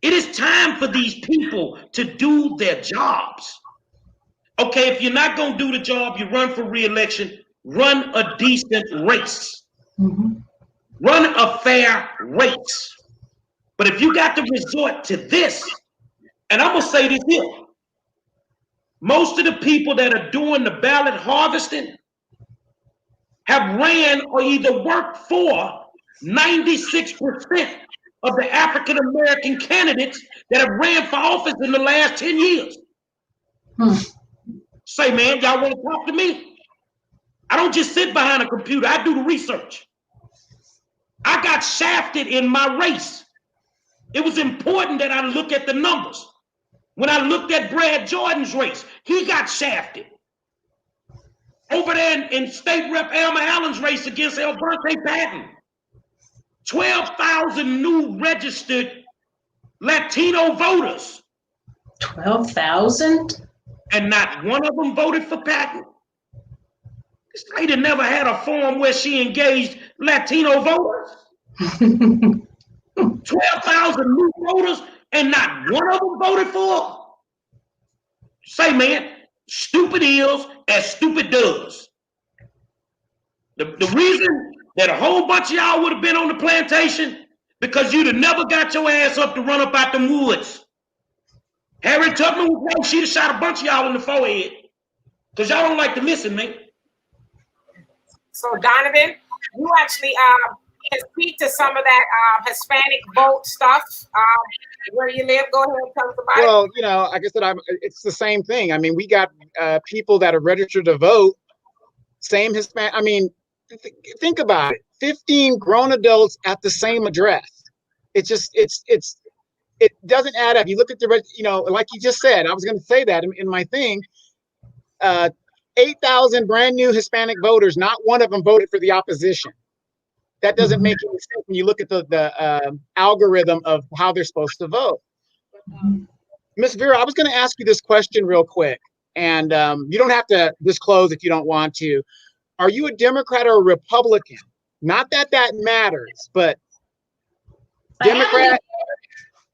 It is time for these people to do their jobs. Okay, if you're not going to do the job, you run for re-election, run a decent race. Mm-hmm. Run a fair race. But if you got to resort to this, and I'm going to say this here, most of the people that are doing the ballot harvesting have ran or either worked for 96% of the African-American candidates that have ran for office in the last 10 years. Say, man, y'all want to talk to me? I don't just sit behind a computer. I do the research. I got shafted in my race. It was important that I look at the numbers. When I looked at Brad Jordan's race, he got shafted. Over there in State Rep Elmer Allen's race against El Bronte Patton, 12,000 new registered Latino voters. 12,000? And not one of them voted for Patton. This lady never had a forum where she engaged Latino voters. 12,000 new voters and not one of them voted for her. Say, man, stupid is as stupid does. The reason that a whole bunch of y'all would have been on the plantation, because you'd have never got your ass up to run up out the woods. Harriet Tubman was right. She'd have shot a bunch of y'all in the forehead. Because y'all don't like to listen, man. So, Donovan, you actually can speak to some of that Hispanic vote stuff where you live. Go ahead and tell us about it. Well, you know, like I said, it's the same thing. I mean, we got people that are registered to vote, same Hispanic. I mean, think about it. 15 grown adults at the same address. It's just, it doesn't add up. You look at the, you know, like you just said, I was going to say that in my thing, 8,000 brand new Hispanic voters, not one of them voted for the opposition. That doesn't make any sense when you look at the algorithm of how they're supposed to vote. Ms. Vera, I was going to ask you this question real quick, and you don't have to disclose if you don't want to. Are you a Democrat or a Republican? Not that that matters, but Democrat.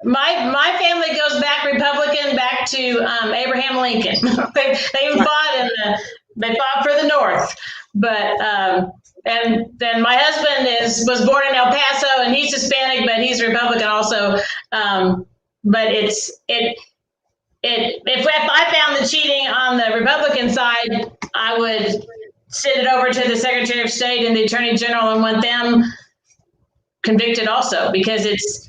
My family goes back Republican, back to Abraham Lincoln. they fought they fought for the North, but and then my husband was born in El Paso and he's Hispanic, but he's Republican also. But if I found the cheating on the Republican side, I would send it over to the Secretary of State and the Attorney General and want them convicted also, because it's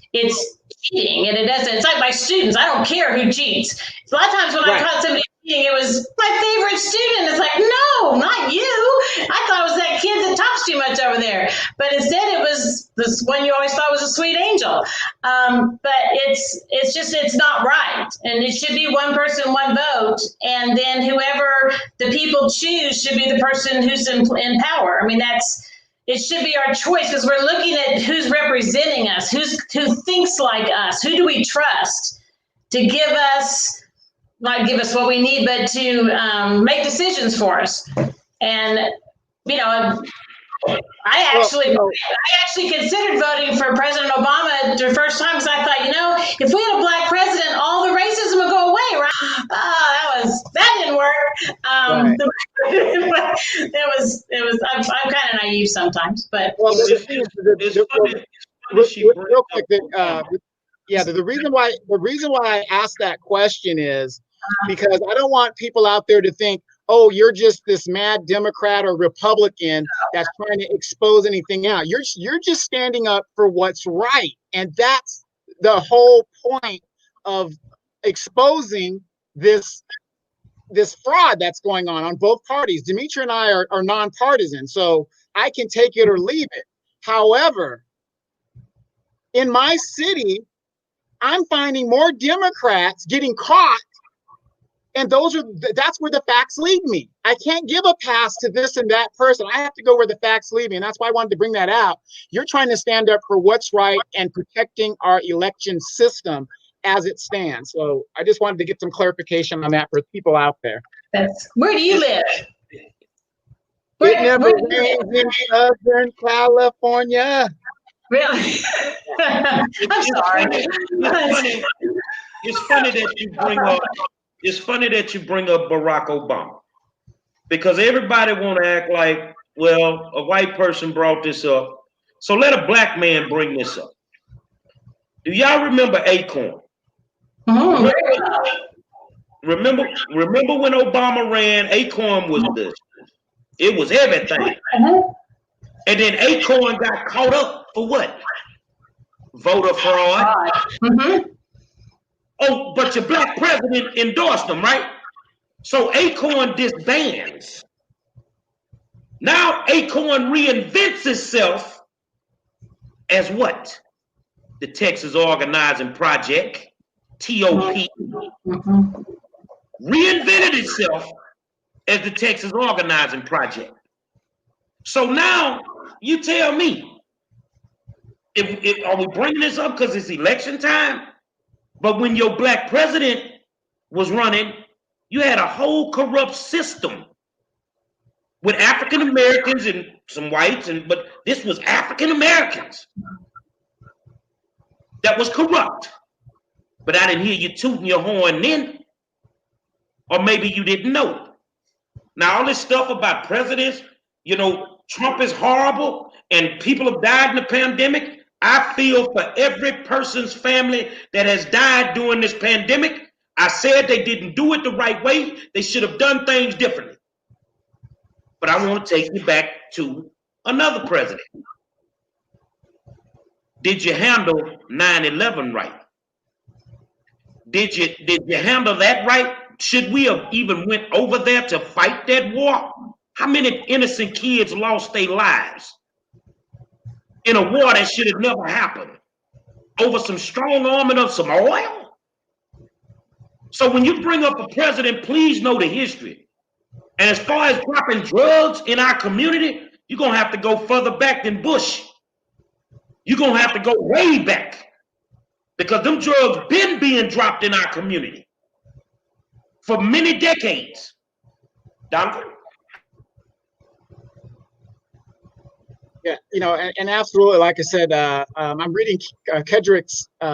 cheating, and it's like my students. I don't care who cheats. A lot of times when I caught somebody cheating, it was my favorite student. It's like, no, not you. I thought it was that kid that talks too much over there. But instead it was this one you always thought was a sweet angel. But it's not right. And it should be one person, one vote. And then whoever the people choose should be the person who's in power. I mean, it should be our choice, because we're looking at who's representing us, who thinks like us, who do we trust to give us, not give us what we need, but to make decisions for us. And, you know, I actually considered voting for President Obama the first time, because I thought, you know, if we had a black president, all the racism would go away, right? That didn't work. I'm kind of naive sometimes, but. Well, real quick, the reason why I asked that question is because I don't want people out there to think, oh, you're just this mad Democrat or Republican that's trying to expose anything out. You're just standing up for what's right. And that's the whole point of exposing this fraud that's going on both parties. Dmitry and I are nonpartisan, so I can take it or leave it. However, in my city, I'm finding more Democrats getting caught, and that's where the facts lead me. I can't give a pass to this and that person. I have to go where the facts lead me, and that's why I wanted to bring that out. You're trying to stand up for what's right and protecting our election system as it stands. So I just wanted to get some clarification on that for people out there. Where do you live? It never rains in Southern California. Really? I'm sorry. It's funny that you bring up Barack Obama, because everybody want to act like, well, a white person brought this up, so let a black man bring this up. Do y'all remember Acorn? Oh, remember when Obama ran? Acorn was it was everything. And then Acorn got caught up for what? Voter fraud. Oh, but your black president endorsed them, right? So Acorn disbands. Now Acorn reinvents itself as what? The Texas Organizing Project. TOP, reinvented itself as the Texas Organizing Project. So now you tell me, if are we bringing this up because it's election time? But when your black president was running, you had a whole corrupt system with African Americans and some whites, but this was African Americans that was corrupt. But I didn't hear you tooting your horn then, or maybe you didn't know. Now all this stuff about presidents, you know, Trump is horrible and people have died in the pandemic. I feel for every person's family that has died during this pandemic. I said they didn't do it the right way. They should have done things differently. But I want to take you back to another president. Did you handle 9/11 right? Did you handle that right? Should we have even went over there to fight that war? How many innocent kids lost their lives in a war that should have never happened over some strong arming of some oil? So when you bring up a president, please know the history. And as far as dropping drugs in our community, you're going to have to go further back than Bush. You're going to have to go way back because them drugs been being dropped in our community for many decades. Donovan? Yeah, you know, and absolutely, like I said, I'm reading Kedrick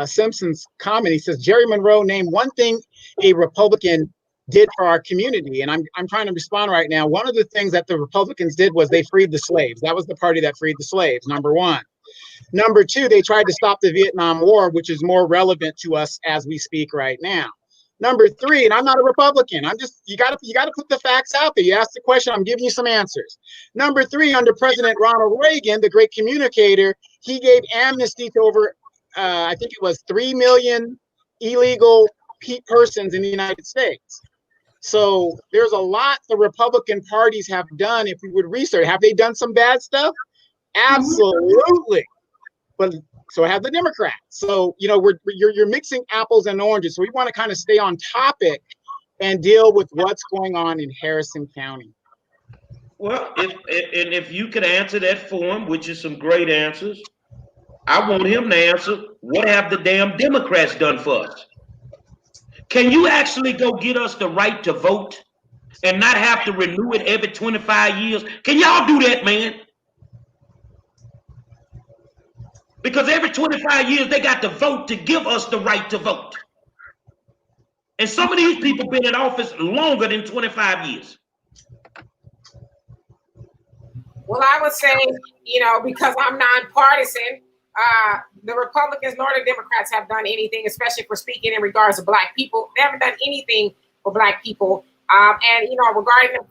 Simpson's comment. He says, Jerry Monroe named one thing a Republican did for our community. And I'm trying to respond right now. One of the things that the Republicans did was they freed the slaves. That was the party that freed the slaves, number one. Number two, they tried to stop the Vietnam War, which is more relevant to us as we speak right now. Number three, and I'm not a Republican. I'm just, you gotta put the facts out there. You asked the question, I'm giving you some answers. Number three, under President Ronald Reagan, the great communicator, he gave amnesty to over, I think it was 3 million illegal persons in the United States. So there's a lot the Republican parties have done. If we would research, have they done some bad stuff? Absolutely. But so have the Democrats. So, you know, you're mixing apples and oranges. So we want to kind of stay on topic and deal with what's going on in Harrison County. Well, if you could answer that for him, which is some great answers, I want him to answer, what have the damn Democrats done for us? Can you actually go get us the right to vote and not have to renew it every 25 years? Can y'all do that, man? Because every 25 years, they got to vote to give us the right to vote. And some of these people been in office longer than 25 years. Well, I would say, you know, because I'm nonpartisan, the Republicans nor the Democrats have done anything, especially for speaking in regards to Black people. They haven't done anything for Black people. And, you know, regarding them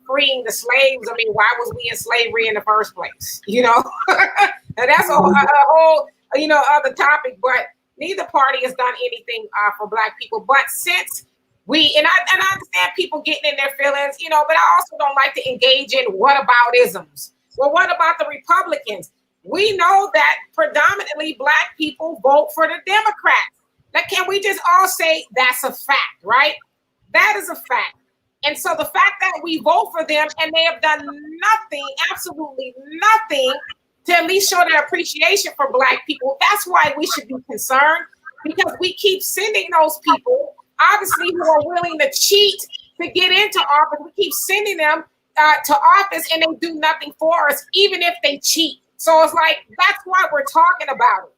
freeing the slaves, I mean, why was we in slavery in the first place? You know, and that's a whole, you know, other topic. But neither party has done anything for Black people. But since and I understand people getting in their feelings, you know, but I also don't like to engage in whataboutisms. Well, what about the Republicans? We know that predominantly Black people vote for the Democrats. Now, can we just all say that's a fact, right? That is a fact. And so the fact that we vote for them and they have done nothing, absolutely nothing, to at least show their appreciation for Black people, that's why we should be concerned, because we keep sending those people, obviously, who are willing to cheat to get into office. We keep sending them to office and they do nothing for us, even if they cheat. So it's like, that's why we're talking about it.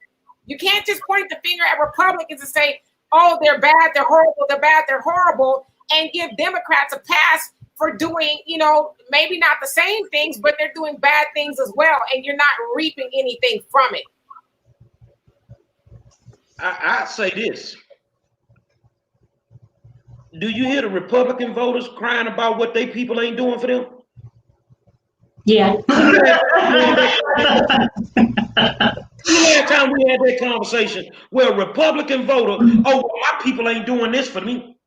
You can't just point the finger at Republicans and say, oh, they're bad, they're horrible, they're bad, they're horrible, and give Democrats a pass for doing, you know, maybe not the same things, but they're doing bad things as well, and you're not reaping anything from it. I say this. Do you hear the Republican voters crying about what they people ain't doing for them? Yeah. Last time we had that conversation where a Republican voter, oh, well, my people ain't doing this for me.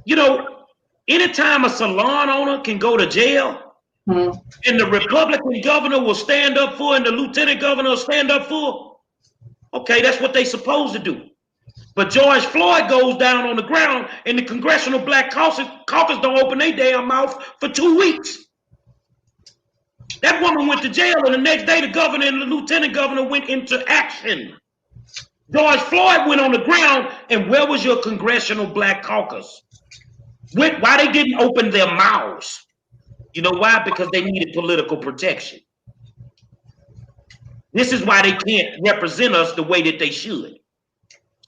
You know, anytime a salon owner can go to jail and the Republican governor will stand up for and the lieutenant governor will stand up for, okay, that's what they supposed to do. But George Floyd goes down on the ground, and the Congressional Black Caucus don't open their damn mouth for 2 weeks. That woman went to jail, and the next day the governor and the lieutenant governor went into action. George Floyd went on the ground, and where was your Congressional Black Caucus? Why they didn't open their mouths? You know why? Because they needed political protection. This is why they can't represent us the way that they should.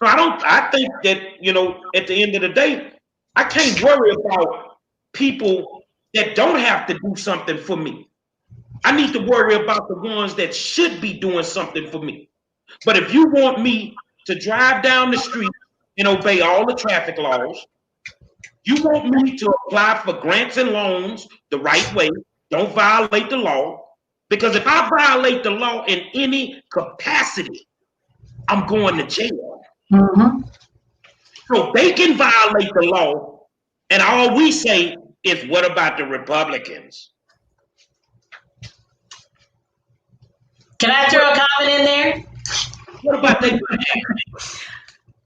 So I think that, you know, at the end of the day, I can't worry about people that don't have to do something for me. I need to worry about the ones that should be doing something for me. But if you want me to drive down the street and obey all the traffic laws, you want me to apply for grants and loans the right way, don't violate the law, because if I violate the law in any capacity, I'm going to jail. Mm-hmm. So they can violate the law, and all we say is, what about the Republicans? Can I throw a comment in there? What about they?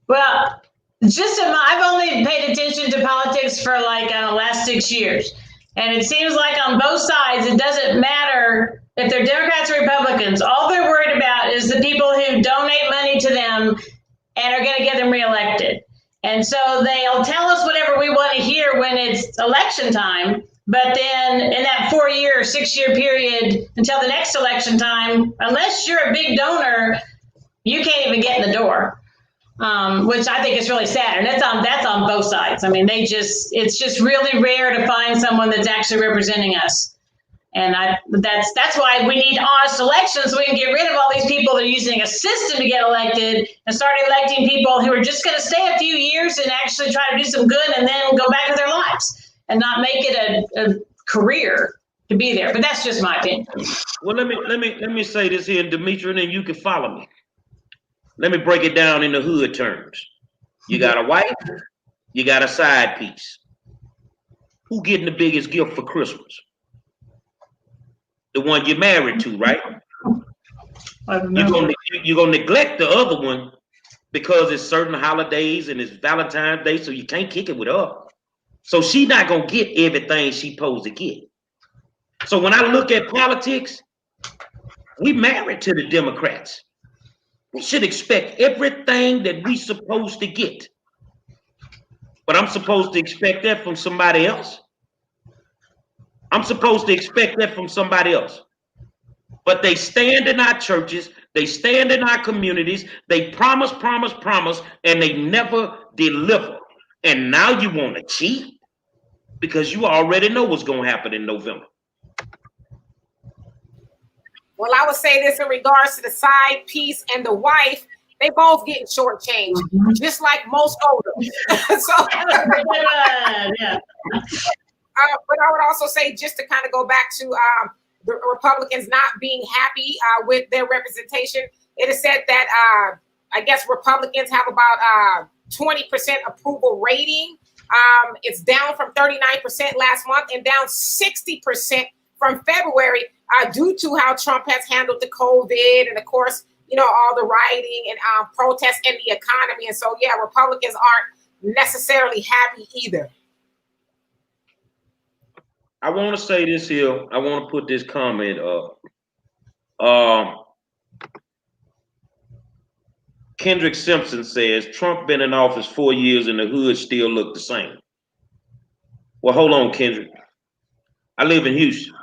Well, I've only paid attention to politics for like the last 6 years. And it seems like on both sides, it doesn't matter if they're Democrats or Republicans. All they're worried about is the people who donate money to them and are going to get them reelected. And so they'll tell us whatever we want to hear when it's election time. But then in that 4-year, 6-year period until the next election time, unless you're a big donor, you can't even get in the door, which I think is really sad. And that's on both sides. I mean, it's just really rare to find someone that's actually representing us. And that's why we need honest elections, so we can get rid of all these people that are using a system to get elected and start electing people who are just going to stay a few years and actually try to do some good and then go back to their lives and not make it a career to be there. But that's just my opinion. Well, let me say this here, Dmitry, and then you can follow me. Let me break it down in the hood terms. You got a wife, you got a side piece. Who getting the biggest gift for Christmas? The one you're married to, right? You're gonna neglect the other one because it's certain holidays and it's Valentine's Day, so you can't kick it with her. So she not gonna get everything she supposed to get. So when I look at politics, we married to the Democrats. We should expect everything that we supposed to get. But I'm supposed to expect that from somebody else. I'm supposed to expect that from somebody else. But they stand in our churches, they stand in our communities, they promise, and they never deliver. And now you want to cheat because you already know what's going to happen in November. Well, I would say this in regards to the side piece and the wife, they both getting shortchanged, just like most older. Yeah. But I would also say, just to kind of go back to the Republicans not being happy with their representation, it is said that I guess Republicans have about 20% approval rating. It's down from 39% last month and down 60% from February due to how Trump has handled the COVID and, of course, you know, all the rioting and protests and the economy. And so, yeah, Republicans aren't necessarily happy either. I want to say this here. I want to put this comment up. Kendrick Simpson says, Trump been in office 4 years and the hood still look the same. Well, hold on, Kendrick. I live in Houston.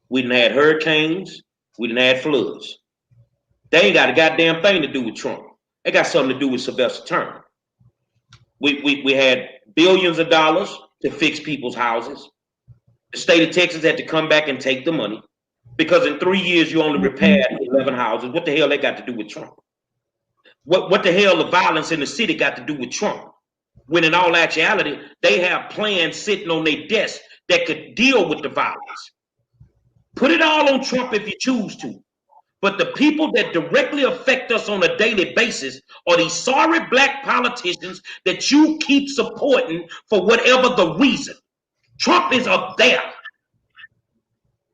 We done had hurricanes. We done had floods. They ain't got a goddamn thing to do with Trump. They got something to do with Sylvester Turner. We had billions of dollars to fix people's houses. The state of Texas had to come back and take the money because in 3 years you only repaired 11 houses. What the hell they got to do with Trump? What the hell the violence in the city got to do with Trump? When in all actuality, they have plans sitting on their desk that could deal with the violence. Put it all on Trump if you choose to. But the people that directly affect us on a daily basis are these sorry black politicians that you keep supporting for whatever the reason. Trump is up there.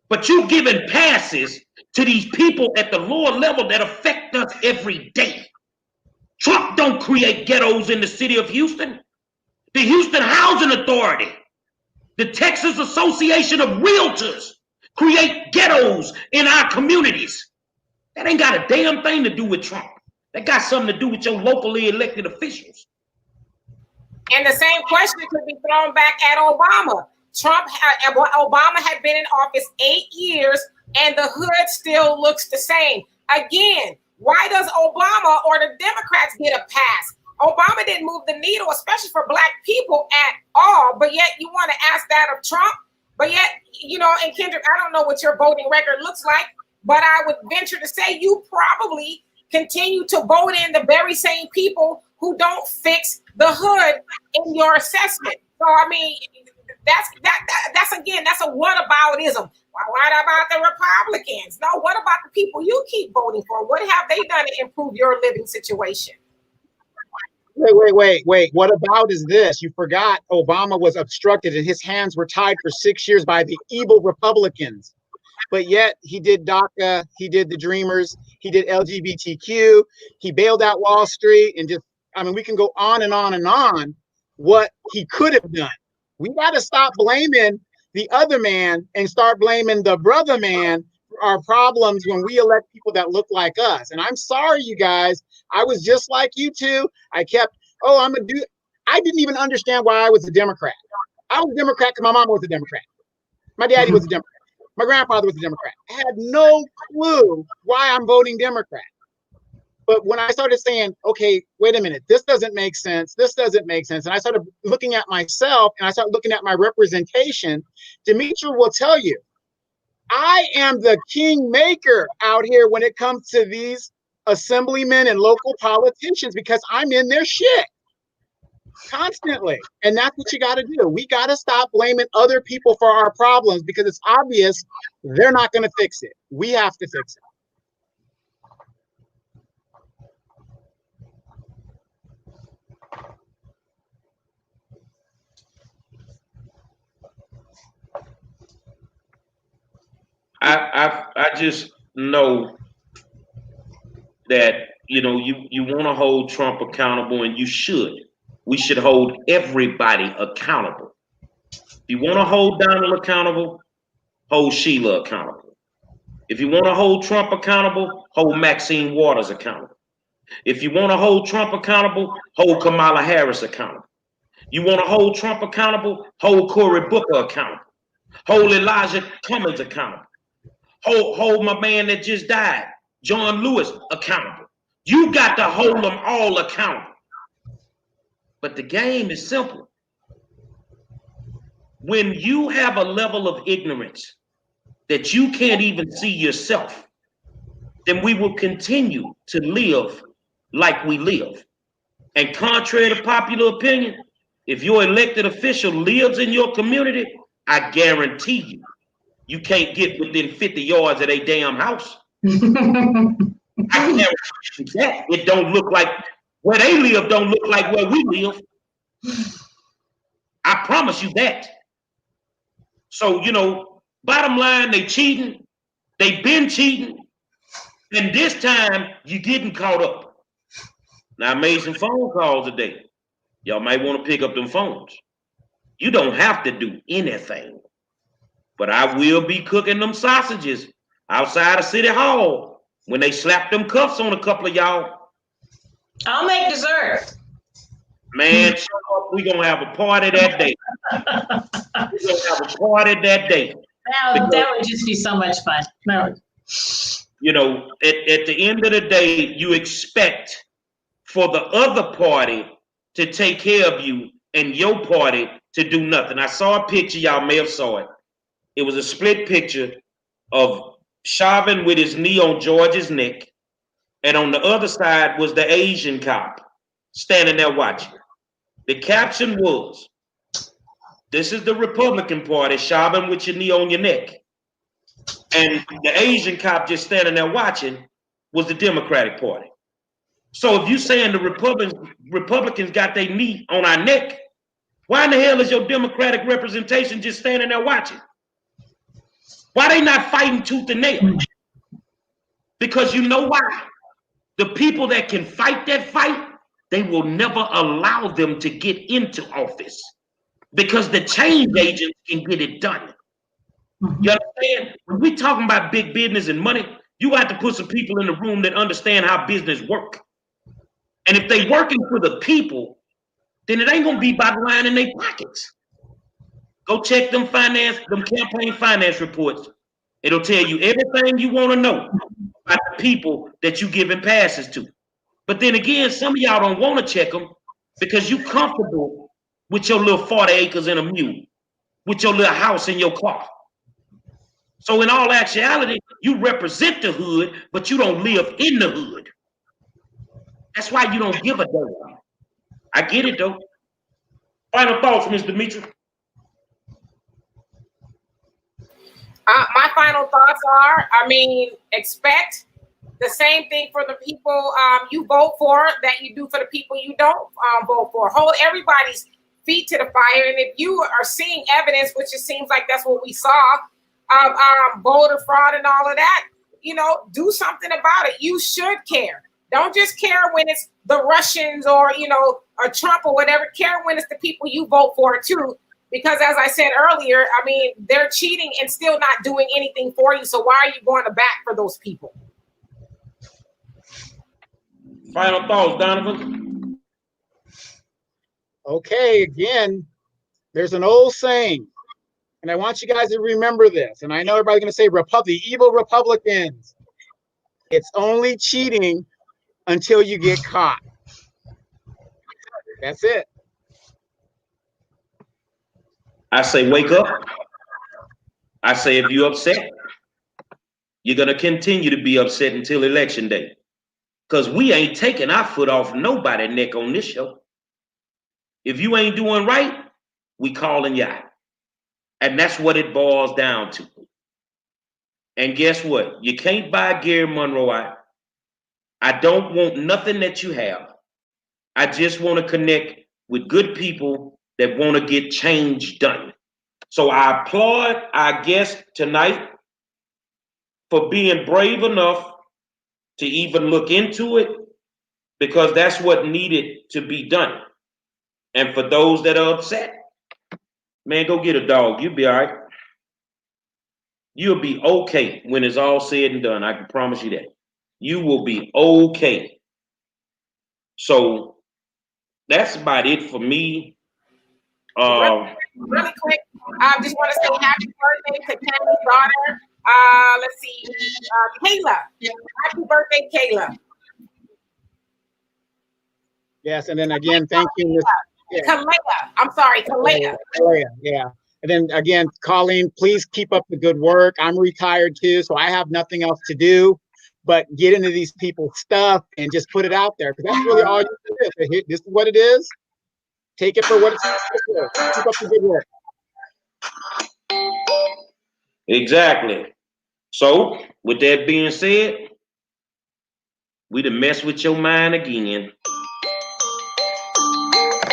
But you giving passes to these people at the lower level that affect us every day. Trump don't create ghettos in the city of Houston. The Houston Housing Authority, the Texas Association of Realtors create ghettos in our communities. That ain't got a damn thing to do with Trump. That got something to do with your locally elected officials. And the same question could be thrown back at Obama. Obama had been in office 8 years and the hood still looks the same. Again, why does Obama or the Democrats get a pass? Obama didn't move the needle, especially for Black people at all. But yet you want to ask that of Trump. But yet, you know, and Kendrick, I don't know what your voting record looks like, but I would venture to say you probably continue to vote in the very same people who don't fix the hood in your assessment. So, I mean, that's again, that's a whataboutism. What about the Republicans? No, what about the people you keep voting for? What have they done to improve your living situation? Wait. What about is this? You forgot Obama was obstructed and his hands were tied for 6 years by the evil Republicans. But yet he did DACA, he did the Dreamers, he did LGBTQ, he bailed out Wall Street, and just, I mean, we can go on and on and on what he could have done. We got to stop blaming the other man and start blaming the brother man for our problems when we elect people that look like us. And I'm sorry, you guys, I was just like you two. I kept, I didn't even understand why I was a Democrat. I was a Democrat because my mom was a Democrat. My daddy was a Democrat. My grandfather was a Democrat. I had no clue why I'm voting Democrat. But when I started saying, okay, wait a minute, this doesn't make sense. This doesn't make sense. And I started looking at myself and I started looking at my representation. Dmitry will tell you, I am the kingmaker out here when it comes to these assemblymen and local politicians because I'm in their shit constantly. And that's what you got to do. We got to stop blaming other people for our problems because it's obvious they're not going to fix it. We have to fix it. I just know that, you know, you want to hold Trump accountable, and you should. We should hold everybody accountable. If you want to hold Donald accountable, hold Sheila accountable. If you want to hold Trump accountable, hold Maxine Waters accountable. If you want to hold Trump accountable, hold Kamala Harris accountable. You want to hold Trump accountable, hold Cory Booker accountable. Hold Elijah Cummings accountable. Hold my man that just died, John Lewis, accountable. You got to hold them all accountable. But the game is simple. When you have a level of ignorance that you can't even see yourself, then we will continue to live like we live. And contrary to popular opinion, if your elected official lives in your community, I guarantee you can't get within 50 yards of their damn house. I guarantee you that. It don't look like where they live don't look like where we live. I promise you that. So, you know, bottom line, they cheating. They've been cheating. And this time, you're getting caught up. Now, I made some phone calls today. Y'all might want to pick up them phones. You don't have to do anything. But I will be cooking them sausages outside of City Hall when they slap them cuffs on a couple of y'all. I'll make dessert. Man, we're going to have a party that day. We're going to have a party that day. That would just be so much fun. No. You know, at the end of the day, you expect for the other party to take care of you and your party to do nothing. I saw a picture, y'all may have saw it. It was a split picture of Chauvin with his knee on George's neck, and on the other side was the Asian cop standing there watching. The caption was, "This is the Republican Party, Chauvin with your knee on your neck." And the Asian cop just standing there watching was the Democratic Party. So if you're saying the Republicans got their knee on our neck, why in the hell is your Democratic representation just standing there watching? Why they not fighting tooth and nail? Because you know why? The people that can fight that fight they will never allow them to get into office because the change agents can get it done. You understand? When we talking about big business and money, you have to put some people in the room that understand how business work. And if they working for the people, then it ain't gonna be by the line in their pockets. Go check them campaign finance reports. It'll tell you everything you want to know about the people that you giving passes to. But then again, some of y'all don't want to check them because you comfortable with your little 40 acres and a mule, with your little house and your car. So in all actuality, you represent the hood, but you don't live in the hood. That's why you don't give a damn. I get it though. Final thoughts, Mr. Dmitry. My final thoughts are, I mean, expect the same thing for the people you vote for that you do for the people you don't vote for. Hold everybody's feet to the fire. And if you are seeing evidence, which it seems like that's what we saw, voter fraud and all of that, you know, do something about it. You should care. Don't just care when it's the Russians or, you know, or Trump or whatever. Care when it's the people you vote for too. Because as I said earlier, I mean, they're cheating and still not doing anything for you. So why are you going to bat for those people? Final thoughts, Donovan. Okay, again, there's an old saying, and I want you guys to remember this. And I know everybody's going to say, the evil Republicans. It's only cheating until you get caught. That's it. I say wake up. I say if you're upset, you're going to continue to be upset until election day. Because we ain't taking our foot off nobody's neck on this show. If you ain't doing right, we calling you out. And that's what it boils down to. And guess what? You can't buy Gary Monroe out. I don't want nothing that you have. I just want to connect with good people that want to get change done. So I applaud our guest tonight for being brave enough to even look into it, because that's what needed to be done. And for those that are upset, man, go get a dog. You'll be all right. You'll be okay when it's all said and done. I can promise you that. You will be okay. So that's about it for me. Really quick, I just want to say happy birthday to Tammy's daughter. Let's see, Kayla. Happy birthday, Kayla. Yes, and then again, thank you, Ms. Yeah. Kalea. I'm sorry, Kalea. Yeah. And then again, Colleen, please keep up the good work. I'm retired too, so I have nothing else to do but get into these people's stuff and just put it out there, because that's really all you can do. This is what it is. Take it for what it's worth. Keep up the good work. Exactly. So, with that being said, we done mess with your mind again.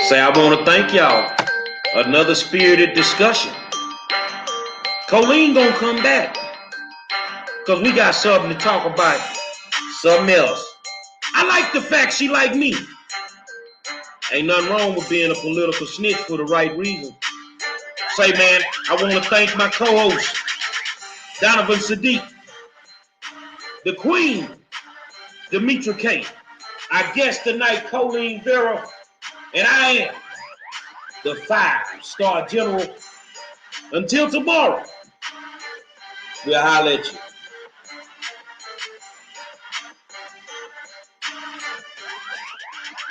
Say, I want to thank y'all. Another spirited discussion. Colleen gonna come back, because we got something to talk about. Something else. I like the fact she like me. Ain't nothing wrong with being a political snitch for the right reason. Say, man, I want to thank my co-host, Donovan Sadiq, the Queen, Dmitry K, our guest tonight, Colleen Vera, and I am the 5-star general. Until tomorrow, we'll holler at you.